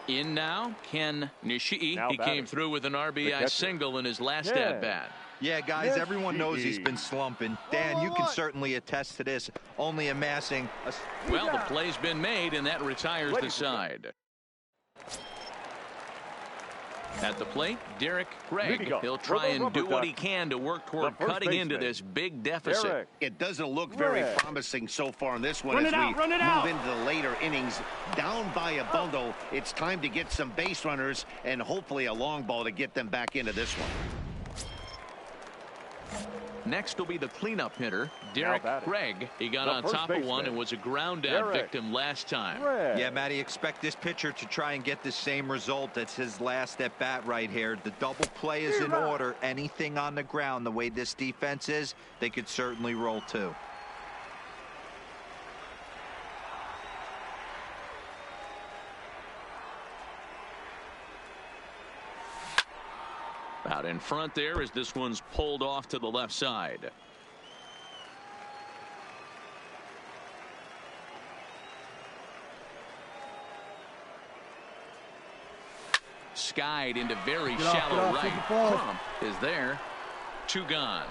In now, Ken Nishii. He came through with an RBI single in his last at-bat. Yeah, guys, everyone knows he's been slumping. Dan, you can certainly attest to this, only amassing a... Well, the play's been made, and that retires the side. At the plate, Derek Craig. He'll try and do what he can to work toward cutting into this big deficit. It doesn't look very promising so far in this one as we move into the later innings. Down by a bundle, it's time to get some base runners and hopefully a long ball to get them back into this one. Next will be the cleanup hitter, Derek Craig. He got on top of one and was a ground out victim last time. Yeah, Matty, expect this pitcher to try and get the same result. That's his last at bat right here. The double play is in order. Anything on the ground, the way this defense is, they could certainly roll too. Out in front there as this one's pulled off to the left side. Skied into very shallow right. Crump is there. 2 gone.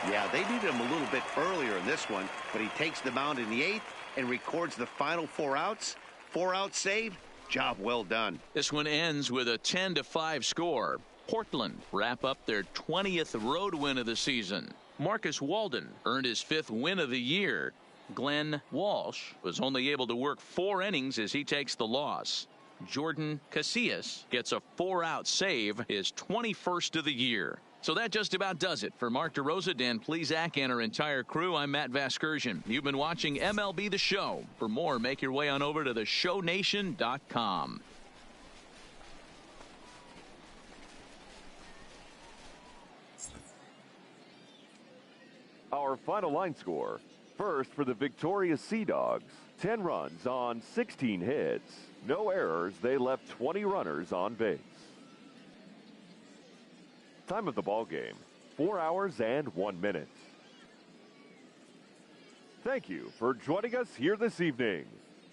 Yeah, they needed him a little bit earlier in this one, but he takes the mound in the 8th and records the final 4 outs. 4 out save. Job well done. This one ends with a 10-5 score. Portland wrap up their 20th road win of the season. Marcus Walden earned his 5th win of the year. Glenn Walsh was only able to work 4 innings as he takes the loss. Jordan Casillas gets a 4-out save, his 21st of the year. So that just about does it. For Mark DeRosa, Dan Plesac, and our entire crew, I'm Matt Vasgersian. You've been watching MLB The Show. For more, make your way on over to theshownation.com. Our final line score. First for the victorious Sea Dogs, 10 runs on 16 hits. No errors, they left 20 runners on base. Time of the ball game, 4 hours and 1 minute. Thank you for joining us here this evening.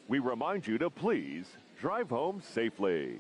We remind you to please drive home safely.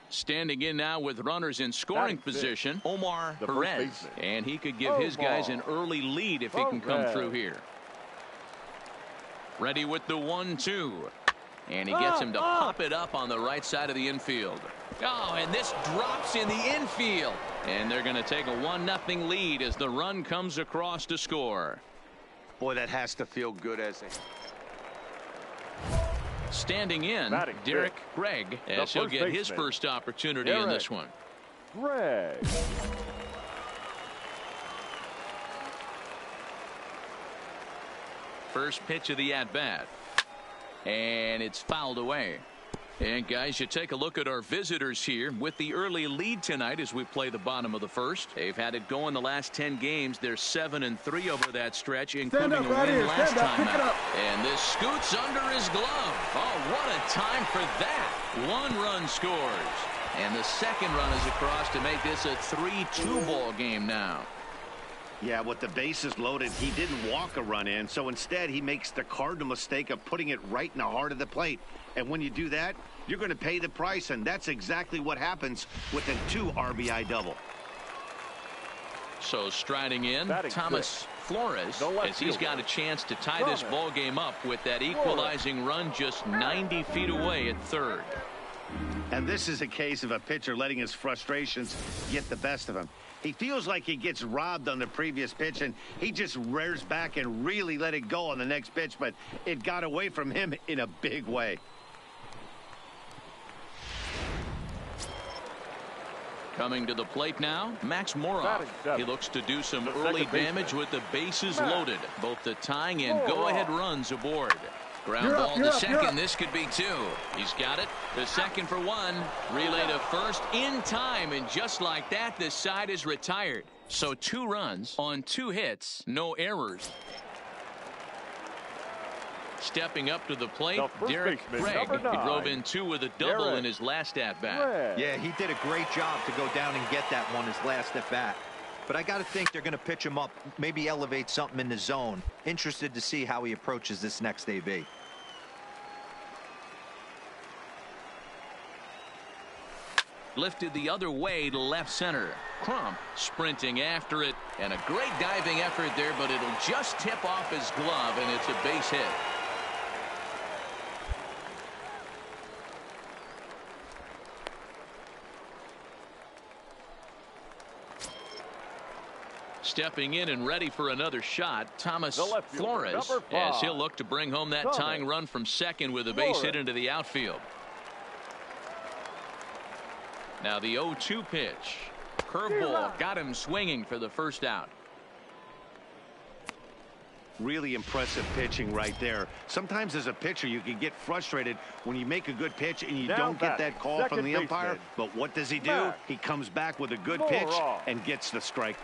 Standing in now with runners in scoring position, Omar the Perez. And he could give his guys an early lead if he can come through here. Ready with the 1-2. And he gets him to pop it up on the right side of the infield. Oh, and this drops in the infield. And they're going to take a 1-0 lead as the run comes across to score. Boy, that has to feel good as a... Standing in, Derek Gregg, as he'll get his first opportunity in this one. Gregg. First pitch of the at-bat. And it's fouled away. And guys, you take a look at our visitors here with the early lead tonight as we play the bottom of the first. They've had it going the last 10 games. They're 7-3 over that stretch, including a win last time out. And this scoots under his glove. Oh, what a time for that. 1 run scores. And the second run is across to make this a 3-2 ball game now. Yeah, with the bases loaded, he didn't walk a run in, so instead he makes the cardinal mistake of putting it right in the heart of the plate. And when you do that, you're going to pay the price, and that's exactly what happens with a 2 RBI double. So striding in, Thomas Flores, as he's got a chance to tie this ball game up with that equalizing run just 90 feet away at third. And this is a case of a pitcher letting his frustrations get the best of him. He feels like he gets robbed on the previous pitch, and he just rears back and really let it go on the next pitch, but it got away from him in a big way. Coming to the plate now, Max Moroff. He looks to do some early damage with the bases loaded. Both the tying and go-ahead runs aboard. Ground ball to second. This could be 2. He's got it. The second for 1. Relay to first in time. And just like that, this side is retired. So 2 runs on 2 hits. No errors. Stepping up to the plate, Derek Gregg. He drove in 2 with a double in his last at-bat. Yeah, he did a great job to go down and get that one his last at-bat. But I got to think they're going to pitch him up, maybe elevate something in the zone. Interested to see how he approaches this next AB. Lifted the other way to left center. Crump sprinting after it. And a great diving effort there, but it'll just tip off his glove, and it's a base hit. Stepping in and ready for another shot, Thomas Flores, as he'll look to bring home that tying run from second with a base hit into the outfield. Now the 0-2 pitch. Curveball got him swinging for the first out. Really impressive pitching right there. Sometimes as a pitcher you can get frustrated when you make a good pitch and you don't get that call from the umpire. But what does he do? He comes back with a good pitch and gets the strike.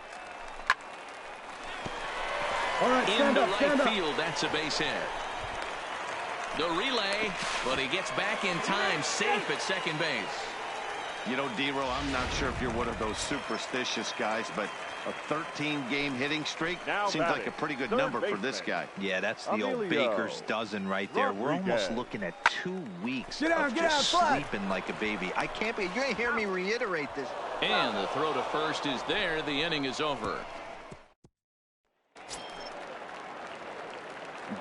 All right, Into right field, that's a base hit. The relay, but he gets back in time, safe at second base. You know, D-Row, I'm not sure if you're one of those superstitious guys, but a 13-game hitting streak seems like a pretty good number for this guy. Yeah, that's the old baker's dozen right there. We're almost looking at 2 weeks of just sleeping like a baby. I can't be. You ain't hear me reiterate this. And the throw to first is there. The inning is over.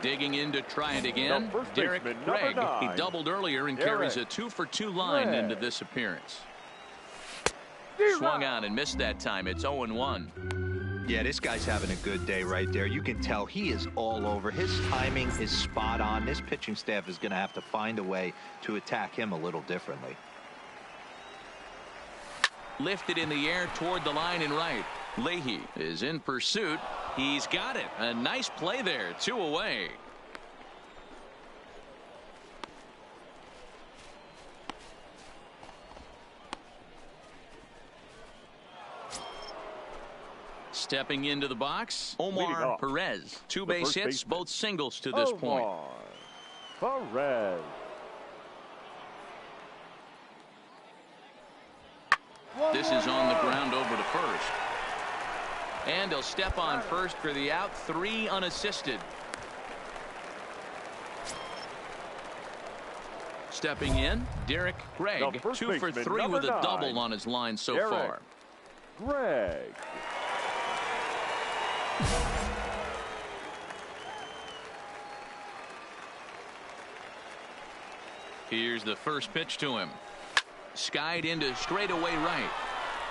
Digging in to try it again. Derek Gregg. He doubled earlier and carries a 2-for-2 line into this appearance. Swung on and missed that time. It's 0-1. Yeah, this guy's having a good day right there. You can tell he is all over. His timing is spot on. This pitching staff is going to have to find a way to attack him a little differently. Lifted in the air toward the line and right. Leahy is in pursuit. He's got it. A nice play there. 2 away. Stepping into the box, Omar Perez. 2 base hits, both singles to this point. Perez. This is on the ground over to first. And he'll step on first for the out. 3 unassisted. Stepping in, Derek Gregg. 2 for 3 with a double on his line so far. Gregg. Here's the first pitch to him. Skied into straightaway right.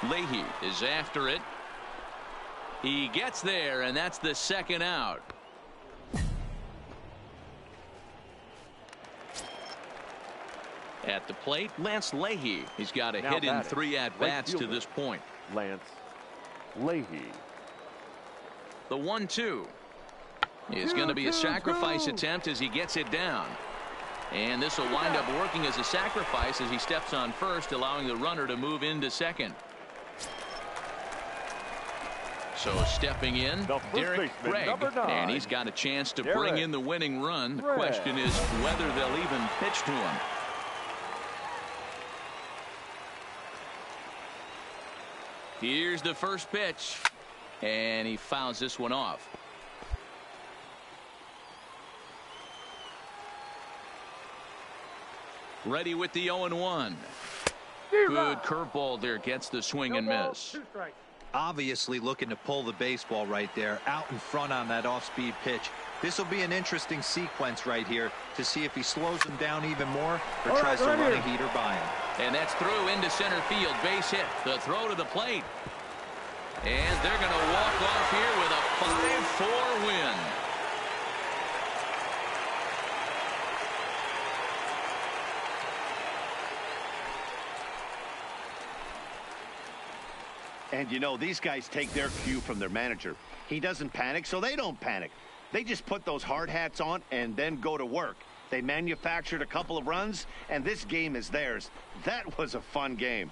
Leahy is after it. He gets there, and that's the second out. At the plate, Lance Leahy. He's got a hit in 3 at-bats to this point. Lance Leahy. The 1-2 is going to be a sacrifice attempt as he gets it down. And this will wind up working as a sacrifice as he steps on first, allowing the runner to move into second. So stepping in, Derek Gregg, and he's got a chance to bring in the winning run. The question is whether they'll even pitch to him. Here's the first pitch, and he fouls this one off. Ready with the 0-1. Good curveball there, gets the swing and miss. Obviously looking to pull the baseball right there, out in front on that off-speed pitch. This will be an interesting sequence right here to see if he slows him down even more or tries to run a heater by him. And that's through into center field. Base hit. The throw to the plate. And they're going to walk off here with a 5-4 win. And you know, these guys take their cue from their manager. He doesn't panic, so they don't panic. They just put those hard hats on and then go to work. They manufactured a couple of runs, and this game is theirs. That was a fun game.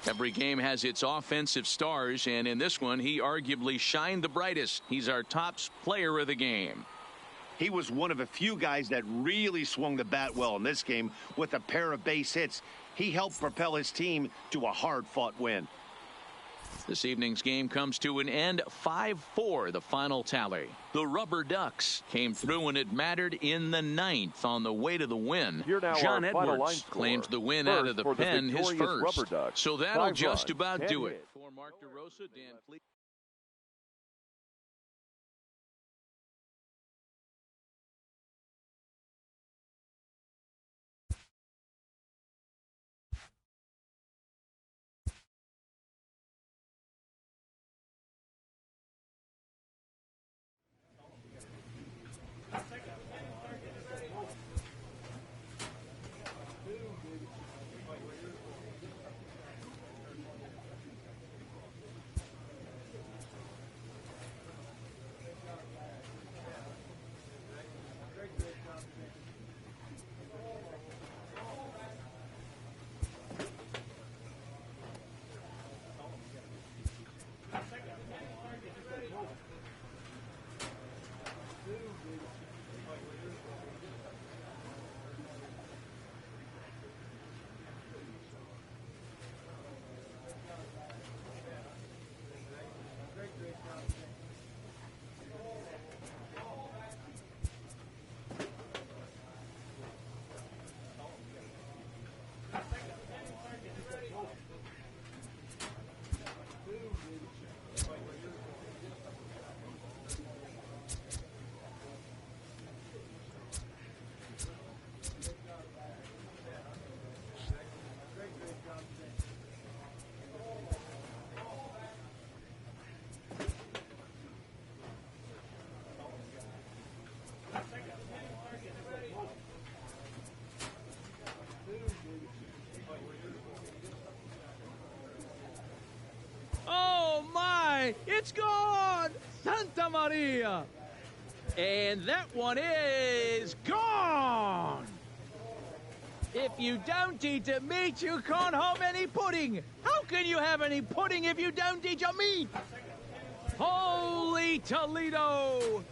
Every game has its offensive stars, and in this one, he arguably shined the brightest. He's our top player of the game. He was one of a few guys that really swung the bat well in this game with a pair of base hits. He helped propel his team to a hard-fought win. This evening's game comes to an end. 5-4, the final tally. The Rubber Ducks came through when it mattered in the 9th on the way to the win. John Edwards claims the win out of the pen, his first. So that'll just about do it. For Mark DeRosa, Dan Fleet. It's gone! Santa Maria! And that one is gone! If you don't eat a meat, you can't have any pudding. How can you have any pudding if you don't eat a meat? Holy Toledo!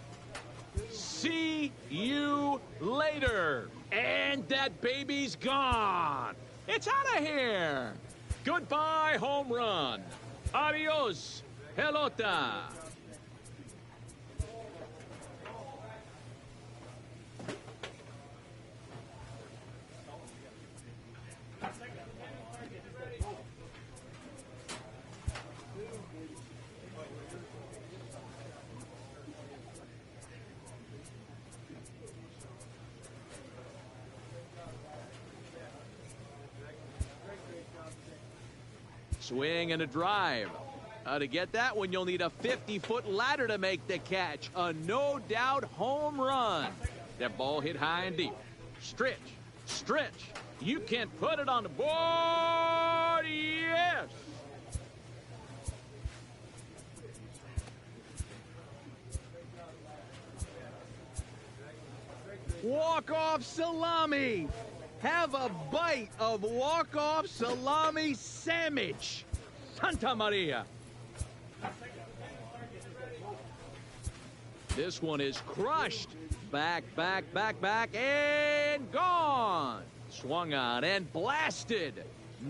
See you later. And that baby's gone. It's out of here. Goodbye, home run. Adios, pelota. Swing and a drive. To get that one, you'll need a 50-foot ladder to make the catch. A no-doubt home run. That ball hit high and deep. Stretch, stretch. You can put it on the board. Yes. Walk-off salami. Have a bite of walk-off salami sandwich. Santa Maria. This one is crushed. Back, back, back, back, and gone. Swung on and blasted.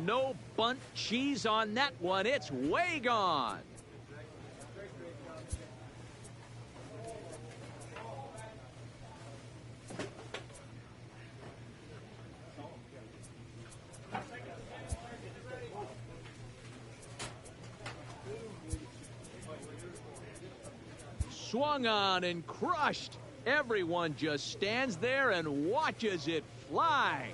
No bunt cheese on that one. It's way gone. Swung on and crushed. Everyone just stands there and watches it fly.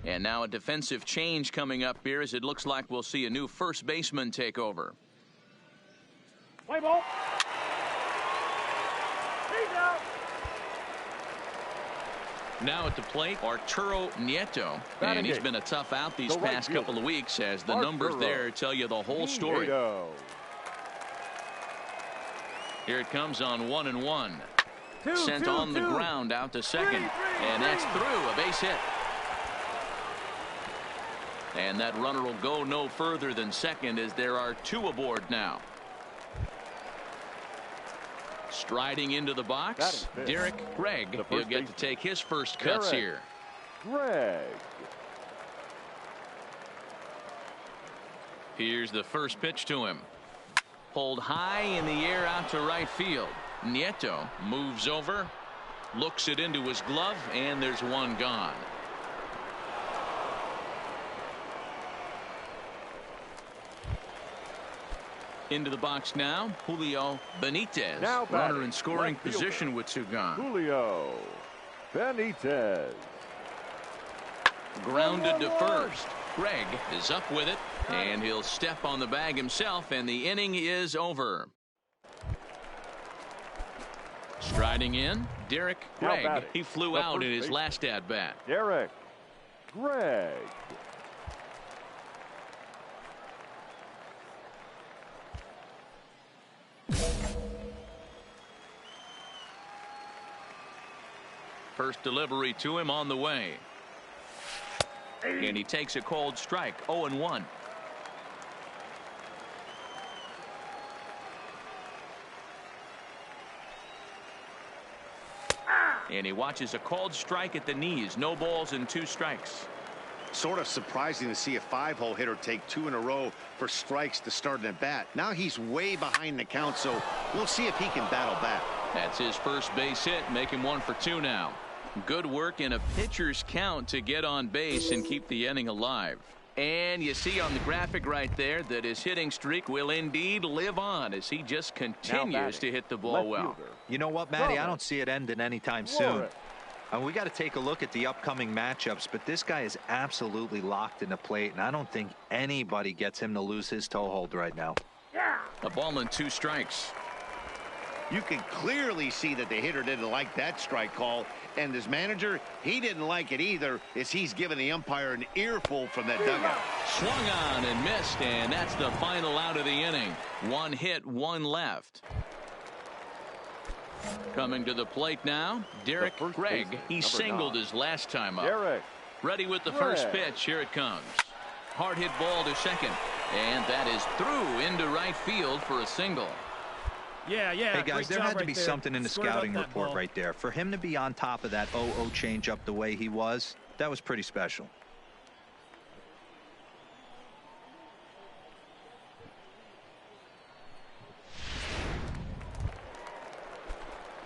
And now a defensive change coming up here, as it looks like we'll see a new first baseman take over. Play ball. He's out. Now at the plate, Arturo Nieto, and he's been a tough out these past couple of weeks, as the numbers there tell you the whole story. Here it comes on 1-1. Sent on the ground out to second, and that's through, a base hit. And that runner will go no further than second, as there are 2 aboard now. Striding into the box, Derek Craig. He'll get to take his first cuts here. Craig. Here's the first pitch to him. Pulled high in the air out to right field. Nieto moves over, looks it into his glove, and there's one gone. Into the box now, Julio Benitez. Now runner in scoring position with 2 gone. Julio Benitez. Grounded to first. Craig is up with it, and he'll step on the bag himself, and the inning is over. Striding in, Derek Craig. He flew out in his last at-bat. Derek Craig. First delivery to him on the way. And he takes a cold strike, 0-1. And he watches a called strike at the knees. No balls and 2 strikes. Sort of surprising to see a 5-hole hitter take 2 in a row for strikes to start an at-bat. Now he's way behind the count, so we'll see if he can battle back. That's his first base hit, make him 1 for 2 now. Good work in a pitcher's count to get on base and keep the inning alive. And you see on the graphic right there that his hitting streak will indeed live on, as he just continues to hit the ball well. You know what, Matty? I don't see it ending anytime soon. And we got to take a look at the upcoming matchups, but this guy is absolutely locked in the plate, and I don't think anybody gets him to lose his toehold right now. A ball and 2 strikes. You can clearly see that the hitter didn't like that strike call, and his manager, he didn't like it either, as he's giving the umpire an earful from that dugout. Swung on and missed, and that's the final out of the inning. 1 hit, 1 left. Coming to the plate now, Derek Craig. He singled his last time up. Derek. Ready with the first pitch. Here it comes. Hard hit ball to second, and that is through into right field for a single. Yeah. Hey, guys, there had to be there. something in the scouting report right there. For him to be on top of that 0-0 changeup the way he was, that was pretty special.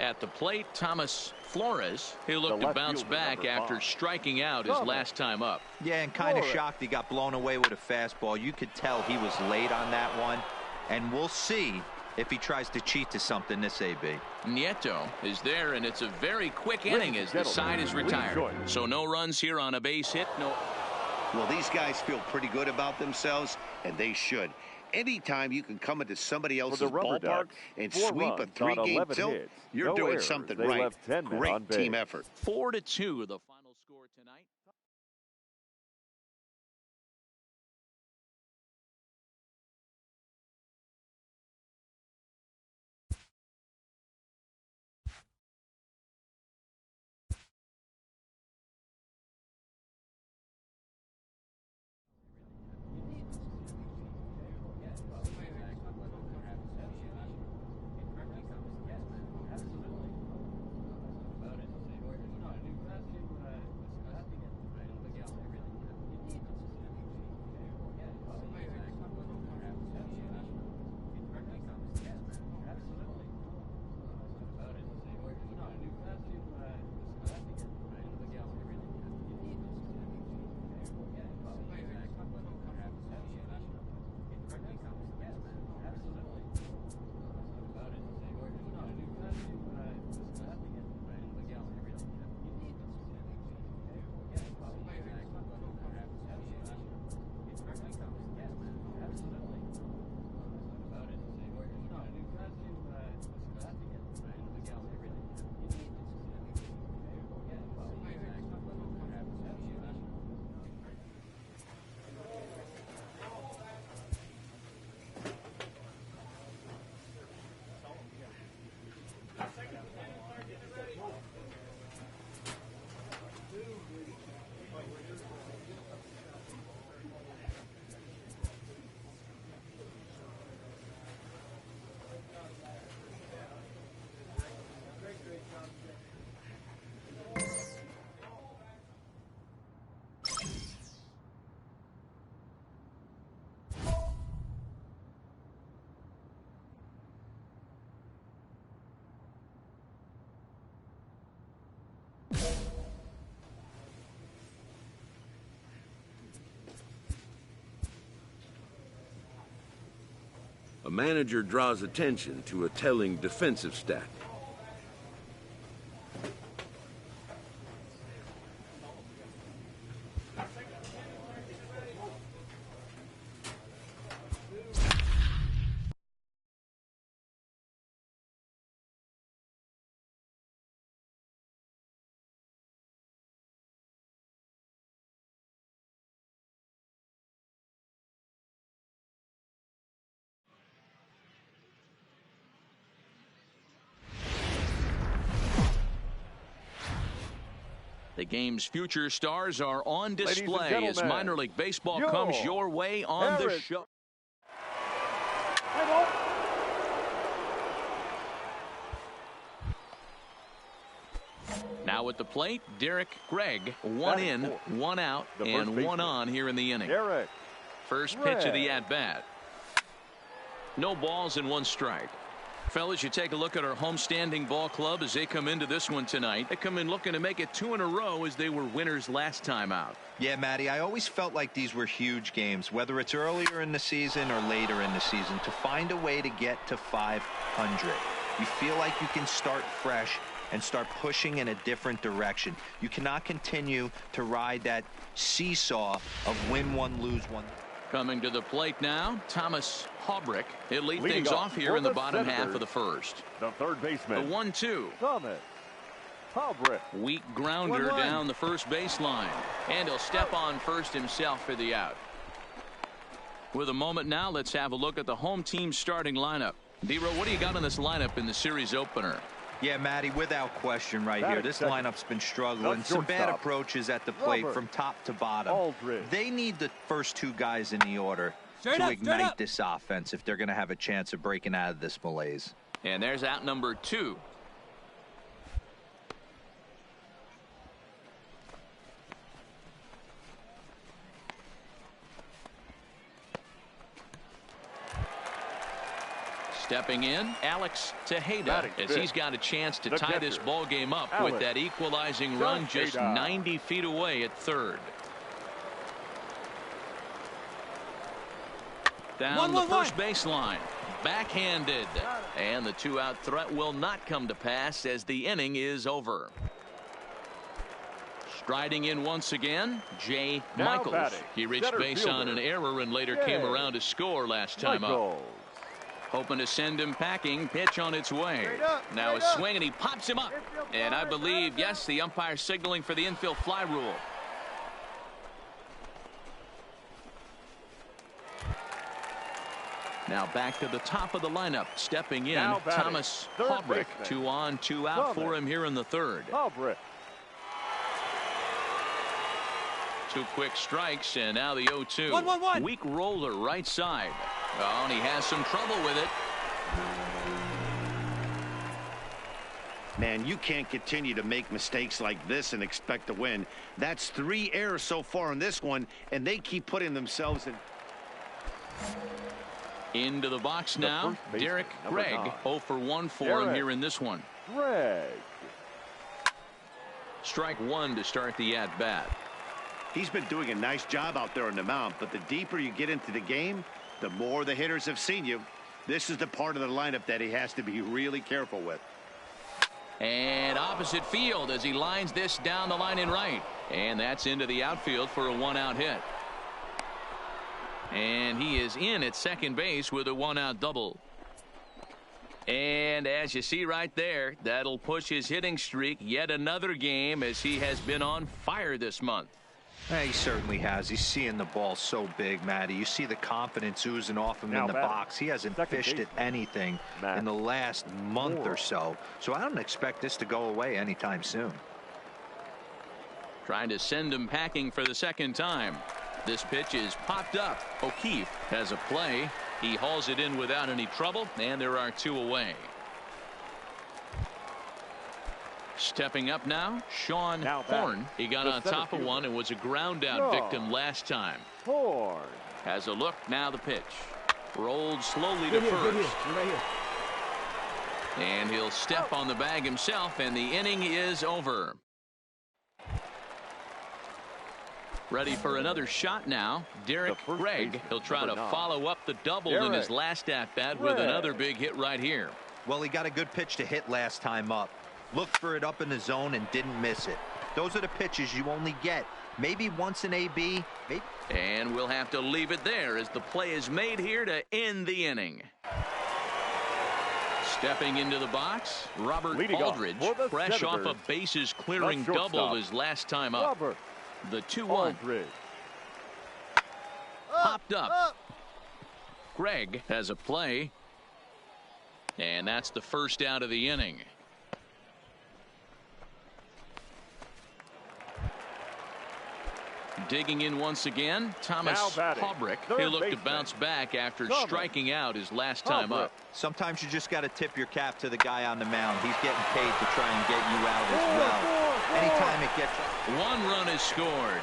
At the plate, Thomas Flores. He'll look to bounce back after striking out his last time up. Yeah, and kind of shocked he got blown away with a fastball. You could tell he was late on that one, and we'll see if he tries to cheat to something this AB. Nieto is there, and it's a very quick inning as the side is retired. So no runs here on a base hit. No. Well, these guys feel pretty good about themselves, and they should. Anytime you can come into somebody else's ballpark and sweep a 3-game tilt, you're doing something right. Great team effort. 4-2 the final score tonight. A manager draws attention to a telling defensive stat. The game's future stars are on display as gentlemen, minor league baseball comes your way on the show. Now at the plate, Derek Gregg, one in, one out, and one on here in the inning. First pitch of the at-bat. No balls and one strike. Fellas, you take a look at our homestanding ball club as they come into this one tonight. They come in looking to make it 2 in a row as they were winners last time out. Yeah, Matty, I always felt like these were huge games, whether it's earlier in the season or later in the season, to find a way to get to 500. You feel like you can start fresh and start pushing in a different direction. You cannot continue to ride that seesaw of win one, lose one. Coming to the plate now, Thomas Haubrick. He'll lead things off here in the bottom half of the first. The third baseman. The 1-2. Thomas Haubrick. Weak grounder down the first baseline. And he'll step on first himself for the out. With a moment now, let's have a look at the home team starting lineup. D-Row, what do you got in this lineup in the series opener? Yeah, Matty, without question right here. This lineup's been struggling. Some bad approaches at the plate from top to bottom. They need the first 2 guys in the order to ignite this offense if they're going to have a chance of breaking out of this malaise. And there's out number 2. Stepping in, Alex Tejeda, as he's got a chance to tie this ball game up with that equalizing run just 90 feet away at third. Down the first baseline, backhanded, and the 2-out threat will not come to pass as the inning is over. Striding in once again, Jay Michaels. He reached base on an error and later came around to score last time out. Hoping to send him packing. Pitch on its way. Now a swing and he pops him up. And I believe, yes, the umpire signaling for the infield fly rule. Now back to the top of the lineup. Stepping in, Thomas Haubrick. 2 on, 2 out for him here in the third. 2 quick strikes, and now the 0-2. Weak roller right side. Oh, and he has some trouble with it. Man, you can't continue to make mistakes like this and expect to win. That's 3 errors so far in this one, and they keep putting themselves in. Into the box now, Derek Gregg. 0 for 1 for him here in this one. Strike 1 to start the at-bat. He's been doing a nice job out there on the mound, but the deeper you get into the game, the more the hitters have seen you. This is the part of the lineup that he has to be really careful with. And opposite field as he lines this down the line in right. And that's into the outfield for a 1-out hit. And he is in at second base with a 1-out double. And as you see right there, that'll push his hitting streak yet another game as he has been on fire this month. Yeah, he certainly has. He's seeing the ball so big, Matty. You see the confidence oozing off him in the box. He hasn't fished at anything in the last month or so. So I don't expect this to go away anytime soon. Trying to send him packing for the second time. This pitch is popped up. O'Keefe has a play. He hauls it in without any trouble, and there are 2 away. Stepping up now, Sean Horn. He got on top of one and was a ground out victim last time. Horn has a look. Now the pitch. Rolled slowly to first. And he'll step on the bag himself, and the inning is over. Ready for another shot now. Derek Gregg. He'll try to follow up the double in his last at-bat with another big hit right here. Well, he got a good pitch to hit last time up. Looked for it up in the zone and didn't miss it. Those are the pitches you only get maybe once in AB. Maybe. And we'll have to leave it there as the play is made here to end the inning. Stepping into the box, Robert Aldridge, fresh off a bases clearing double his last time up. The 2-1. Popped up. Gregg has a play. And that's the first out of the inning. Digging in once again, Thomas Haubrick. He'll look to bounce back after striking out his last time up. Sometimes you just got to tip your cap to the guy on the mound. He's getting paid to try and get you out as well. Anytime it gets... One run is scored.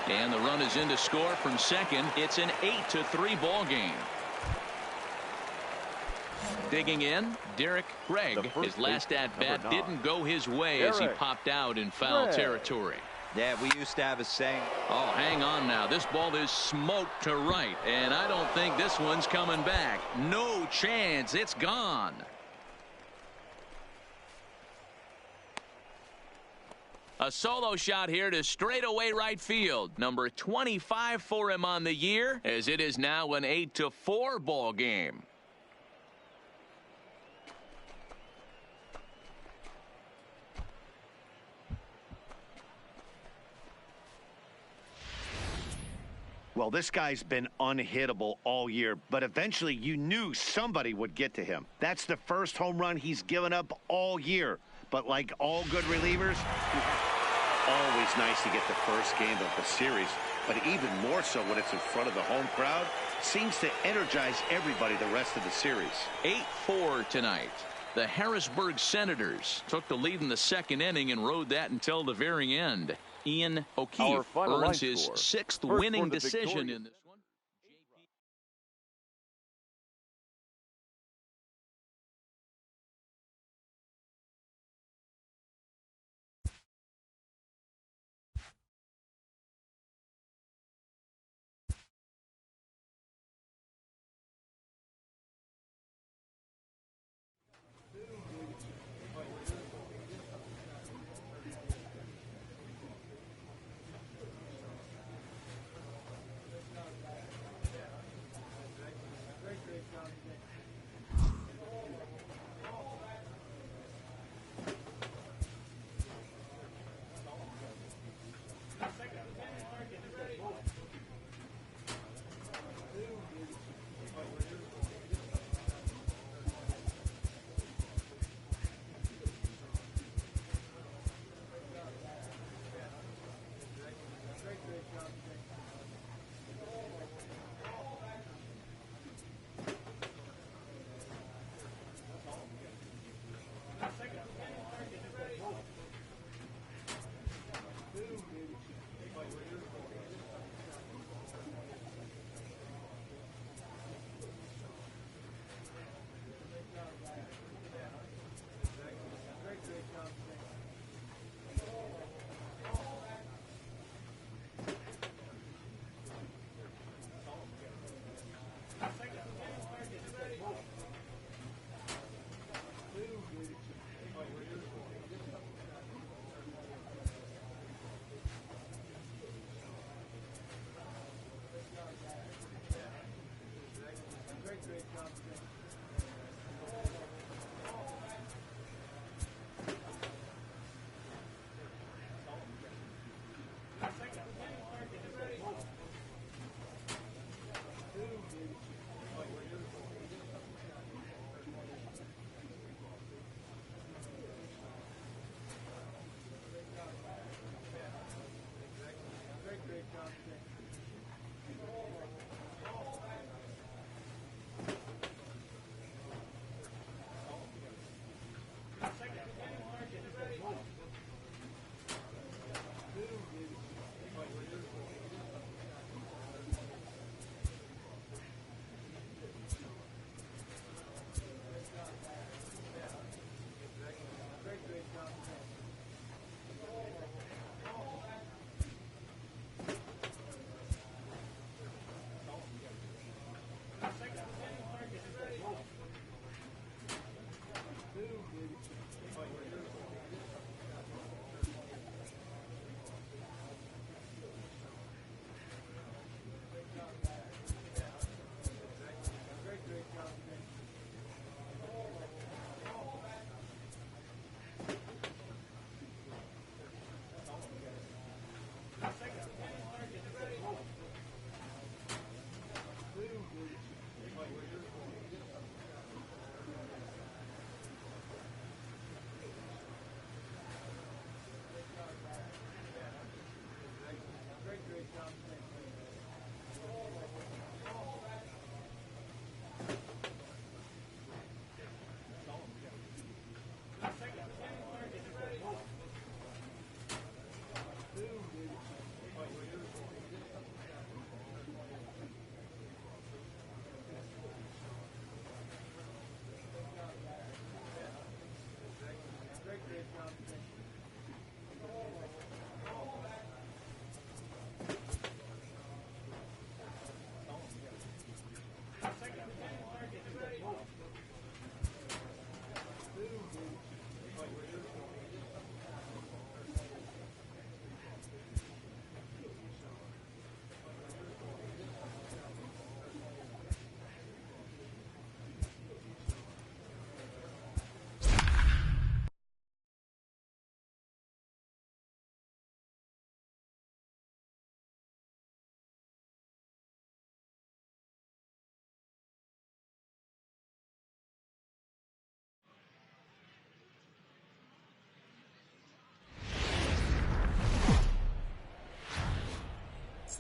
And the run is in to score from second. It's an 8-3 ball game. Digging in, Derek Gregg. His last at-bat didn't go his way as he popped out in foul territory. Yeah, we used to have a saying. Oh, hang on now. This ball is smoked to right, and I don't think this one's coming back. No chance. It's gone. A solo shot here to straightaway right field. Number 25 for him on the year, as it is now an 8-4 ball game. Well, this guy's been unhittable all year, but eventually you knew somebody would get to him. That's the first home run he's given up all year. But like all good relievers, always nice to get the first game of the series, but even more so when it's in front of the home crowd. Seems to energize everybody the rest of the series. 8-4 tonight. The Harrisburg Senators took the lead in the second inning and rode that until the very end. Ian O'Keefe earns his sixth winning decision in this one.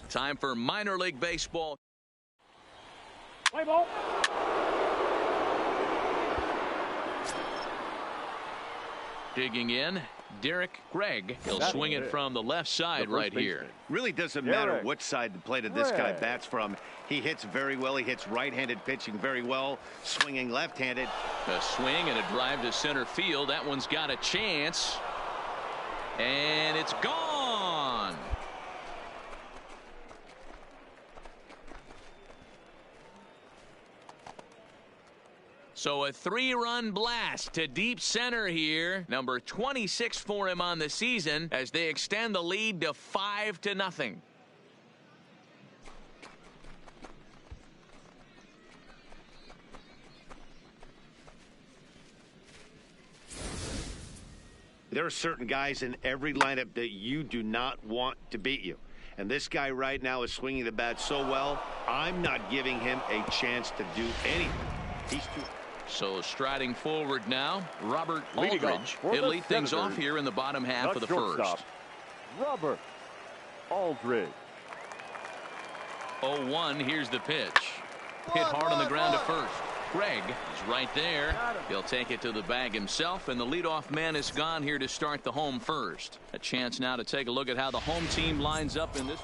Time for minor league baseball. Play ball. Digging in, Derek Gregg. He'll swing it from the left side right here. Really doesn't matter what side the plate of this guy bats from. He hits very well. He hits right-handed pitching very well. Swinging left-handed. A swing and a drive to center field. That one's got a chance. And it's gone. So a 3-run blast to deep center here. Number 26 for him on the season as they extend the lead to 5-0. There are certain guys in every lineup that you do not want to beat you. And this guy right now is swinging the bat so well, I'm not giving him a chance to do anything. He's too... So striding forward now, Robert Aldridge. He'll lead things off here in the bottom half of the first. Robert Aldridge. 0-1, here's the pitch. Hit hard on the ground to first. Gregg is right there. He'll take it to the bag himself, and the leadoff man is gone here to start the home first. A chance now to take a look at how the home team lines up in this.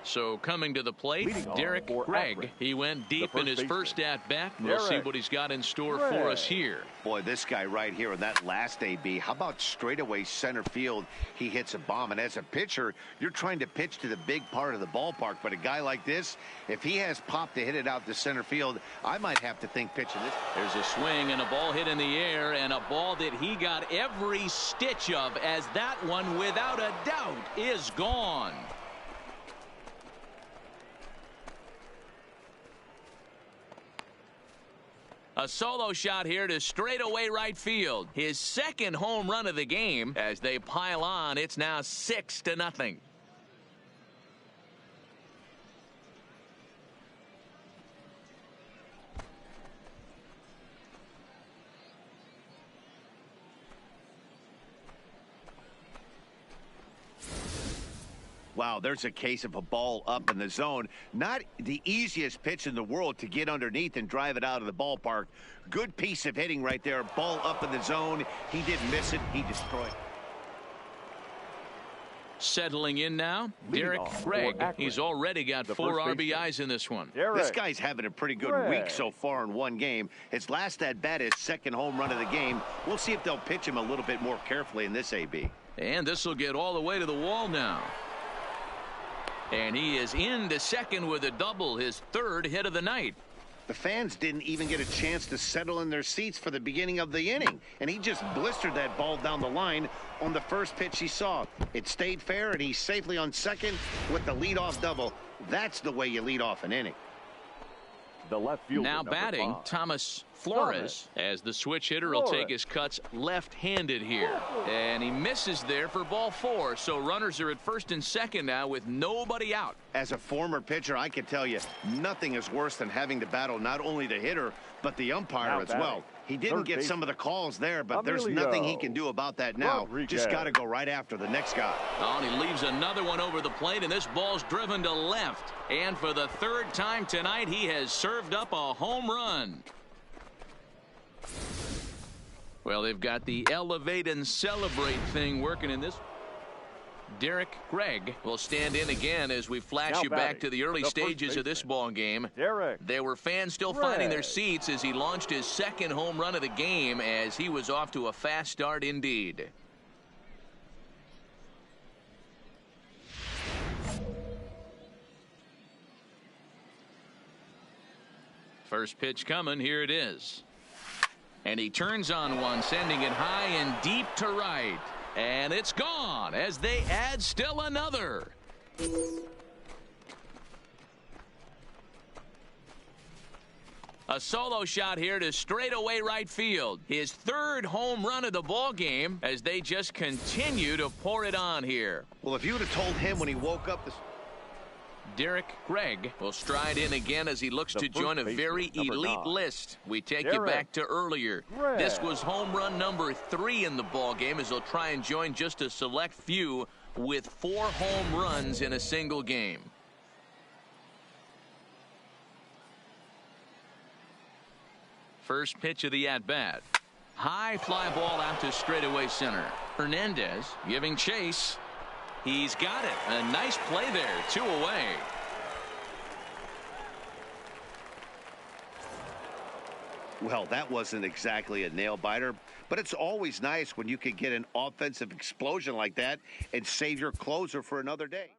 So coming to the plate, Derek Gregg. He went deep in his first at-bat. We'll see what he's got in store for us here. Boy, this guy right here in that last AB, how about straightaway center field? He hits a bomb, and as a pitcher, you're trying to pitch to the big part of the ballpark. But a guy like this, if he has pop to hit it out to center field, I might have to think pitching this. There's a swing and a ball hit in the air, and a ball that he got every stitch of, as that one, without a doubt, is gone. A solo shot here to straightaway right field. His second home run of the game. As they pile on, it's now 6-0. Wow, there's a case of a ball up in the zone. Not the easiest pitch in the world to get underneath and drive it out of the ballpark. Good piece of hitting right there. Ball up in the zone. He didn't miss it. He destroyed. Settling in now, Derek Gregg. He's already got 4 RBIs in this one. This guy's having a pretty good week so far in one game. His last at-bat is second home run of the game. We'll see if they'll pitch him a little bit more carefully in this AB. And this will get all the way to the wall now. And he is into second with a double, his third hit of the night. The fans didn't even get a chance to settle in their seats for the beginning of the inning. And he just blistered that ball down the line on the first pitch he saw. It stayed fair, and he's safely on second with the leadoff double. That's the way you lead off an inning. The left fielder, now number batting, 5. Thomas Flores, as the switch hitter will take his cuts left-handed here. And he misses there for ball 4. So runners are at first and second now with nobody out. As a former pitcher, I can tell you, nothing is worse than having to battle not only the hitter, but the umpire Now as batting, well. He didn't get some of the calls there, but there's Emilio nothing he can do about that now. Rodriguez. Just got to go right after the next guy. Oh, and he leaves another one over the plate, and this ball's driven to left. And for the 3rd time tonight, he has served up a home run. Well, they've got the elevate and celebrate thing working in this. Derek Gregg will stand in again as we flash Now you back batting, to the early the first stages of this baseman, ball game. Derek There were fans still Gregg. finding their seats as he launched his 2nd home run of the game, as he was off to a fast start indeed. First pitch coming. Here it is. And he turns on one, sending it high and deep to right. And it's gone as they add still another. A solo shot here to straightaway right field. His 3rd home run of the ball game as they just continue to pour it on here. Well, if you would have told him when he woke up this. Derek Gregg will stride in again as he looks The to join a first very baseman, number elite 9. list. We take you Derek back to earlier. Gregg. This was home run number 3 in the ball game as they'll try and join just a select few with 4 home runs in a single game. First pitch of the at-bat. High fly ball out to straightaway center. Hernandez giving chase. He's got it. A nice play there. 2 away. Well, that wasn't exactly a nail-biter, but it's always nice when you can get an offensive explosion like that and save your closer for another day.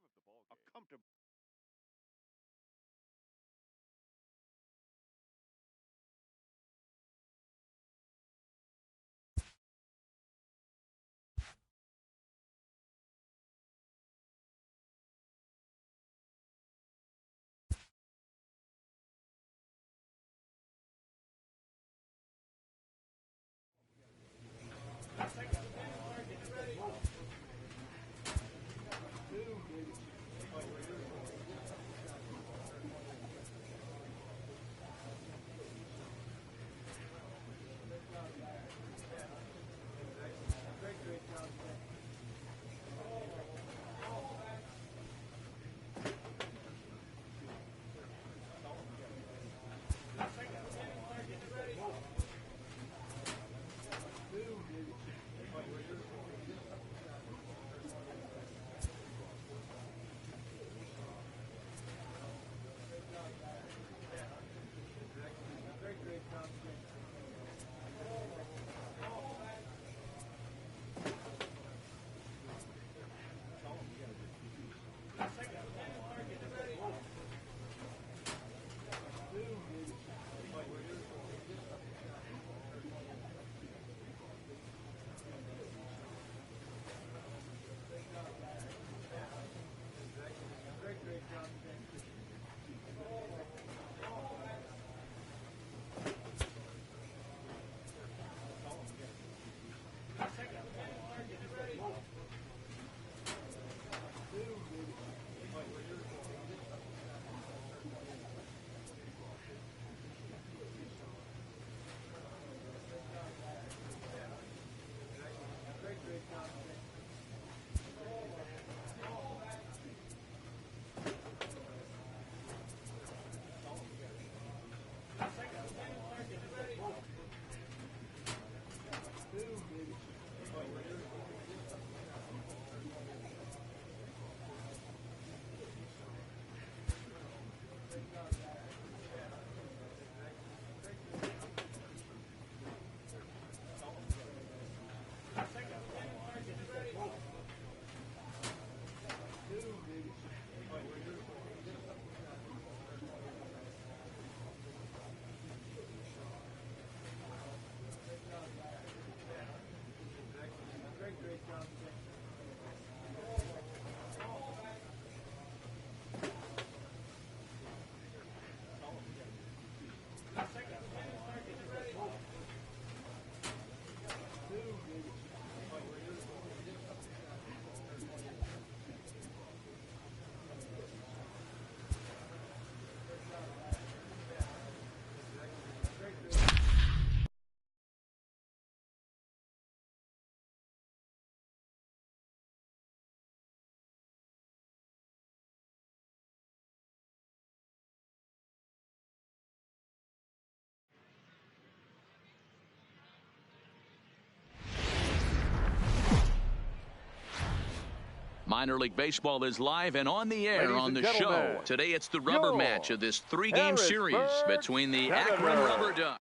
Minor League Baseball is live and on the air Ladies on and the show. gentlemen, Today it's the rubber match of this three-game series between the Akron Rubber Ducks.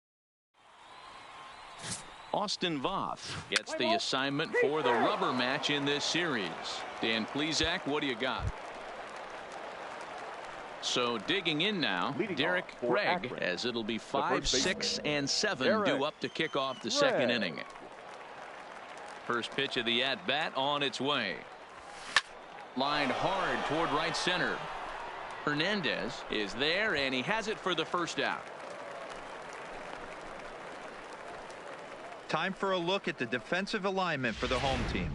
Austin Voth gets the assignment for the rubber match in this series. Dan Plesac, what do you got? So digging in now, Derek Gregg, as it'll be 5, 6, and 7 due up to kick off the second inning. First pitch of the at-bat on its way. Lined hard toward right center. Hernandez is there, and he has it for the first out. Time for a look at the defensive alignment for the home team.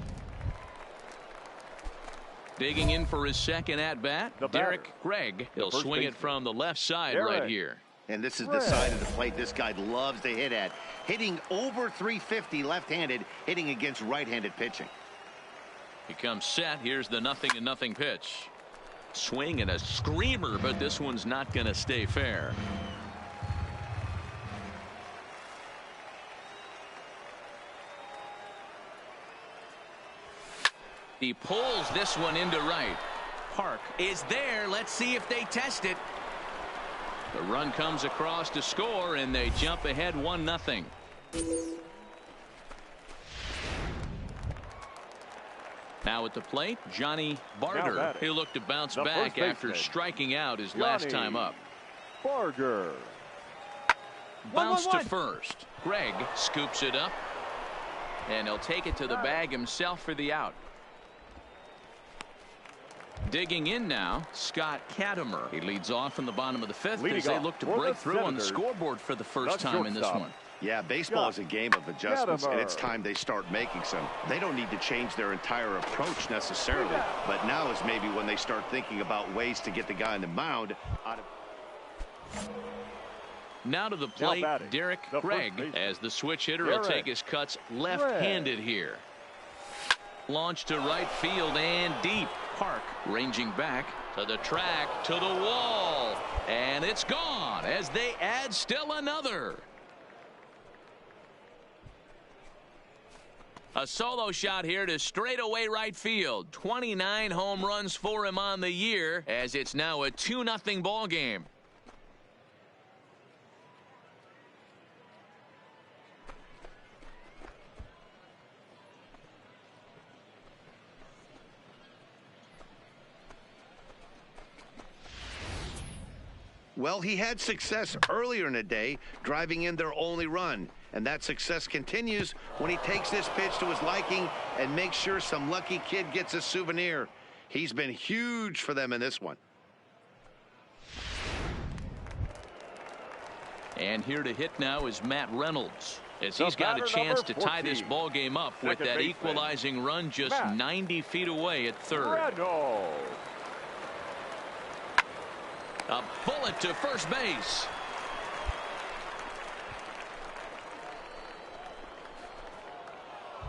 Digging in for his second at-bat, Derek Gregg. He'll swing it from the left side right here. And this is the side of the plate this guy loves to hit at. Hitting over 350 left-handed, hitting against right-handed pitching. He comes set. Here's the 0-0 pitch. Swing and a screamer, but this one's not going to stay fair. He pulls this one into right. Park is there. Let's see if they test it. The run comes across to score, and they jump ahead 1-0. Now at the plate, Johnny Barger. He'll look to bounce back after striking out his last time up. Barger. Bounce to first. Gregg scoops it up, and he'll take it to the bag himself for the out. Digging in now, Scott Katimer. He leads off in the bottom of the fifth as they look to break through on the scoreboard for the first time in this one. Yeah, baseball is a game of adjustments, and it's time they start making some. They don't need to change their entire approach necessarily, but now is maybe when they start thinking about ways to get the guy on the mound out of. Now to the plate, Derek Gregg, as the switch hitter will take his cuts left-handed here. Launch to right field and deep. Park ranging back to the track, to the wall, and it's gone as they add still another. A solo shot here to straightaway right field. 29 home runs for him on the year, as it's now a 2-0 ball game. Well, he had success earlier in the day, driving in their only run. And that success continues when he takes this pitch to his liking and makes sure some lucky kid gets a souvenir. He's been huge for them in this one. And here to hit now is Matt Reynolds, as he's got a chance to tie this ball game up with that equalizing run just 90 feet away at third. A bullet to first base.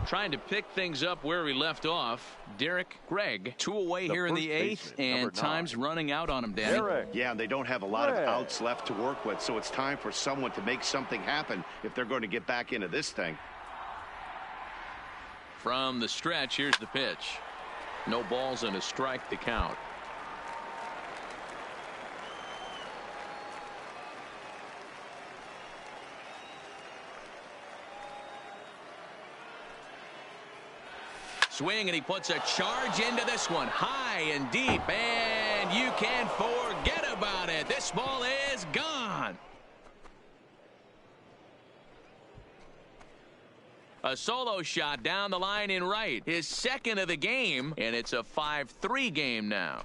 Trying to pick things up where we left off. Derek Gregg, 2 away here in the 8th, and time's running out on him, Danny. Yeah, and they don't have a lot of outs left to work with, so it's time for someone to make something happen if they're going to get back into this thing. From the stretch, here's the pitch. No balls and a strike to count. Swing, and he puts a charge into this one, high and deep, and you can forget about it. This ball is gone. A solo shot down the line in right, his second of the game, and it's a 5-3 game now.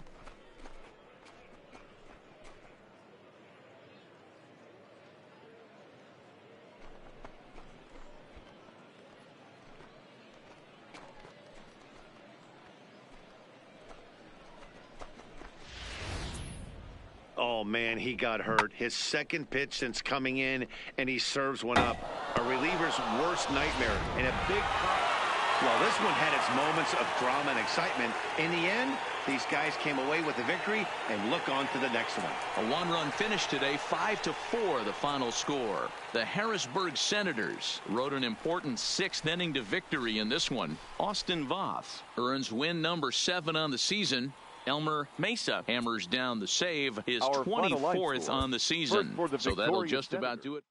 Oh, man, he got hurt. His second pitch since coming in, and he serves one up. A reliever's worst nightmare, and a big... Well, this one had its moments of drama and excitement. In the end, these guys came away with the victory and look on to the next one. A one-run finish today, 5-4 the final score. The Harrisburg Senators rode an important sixth inning to victory in this one. Austin Voth earns win number 7 on the season. Elmer Mesa hammers down the save, his 24th on the season. So that'll just about do it.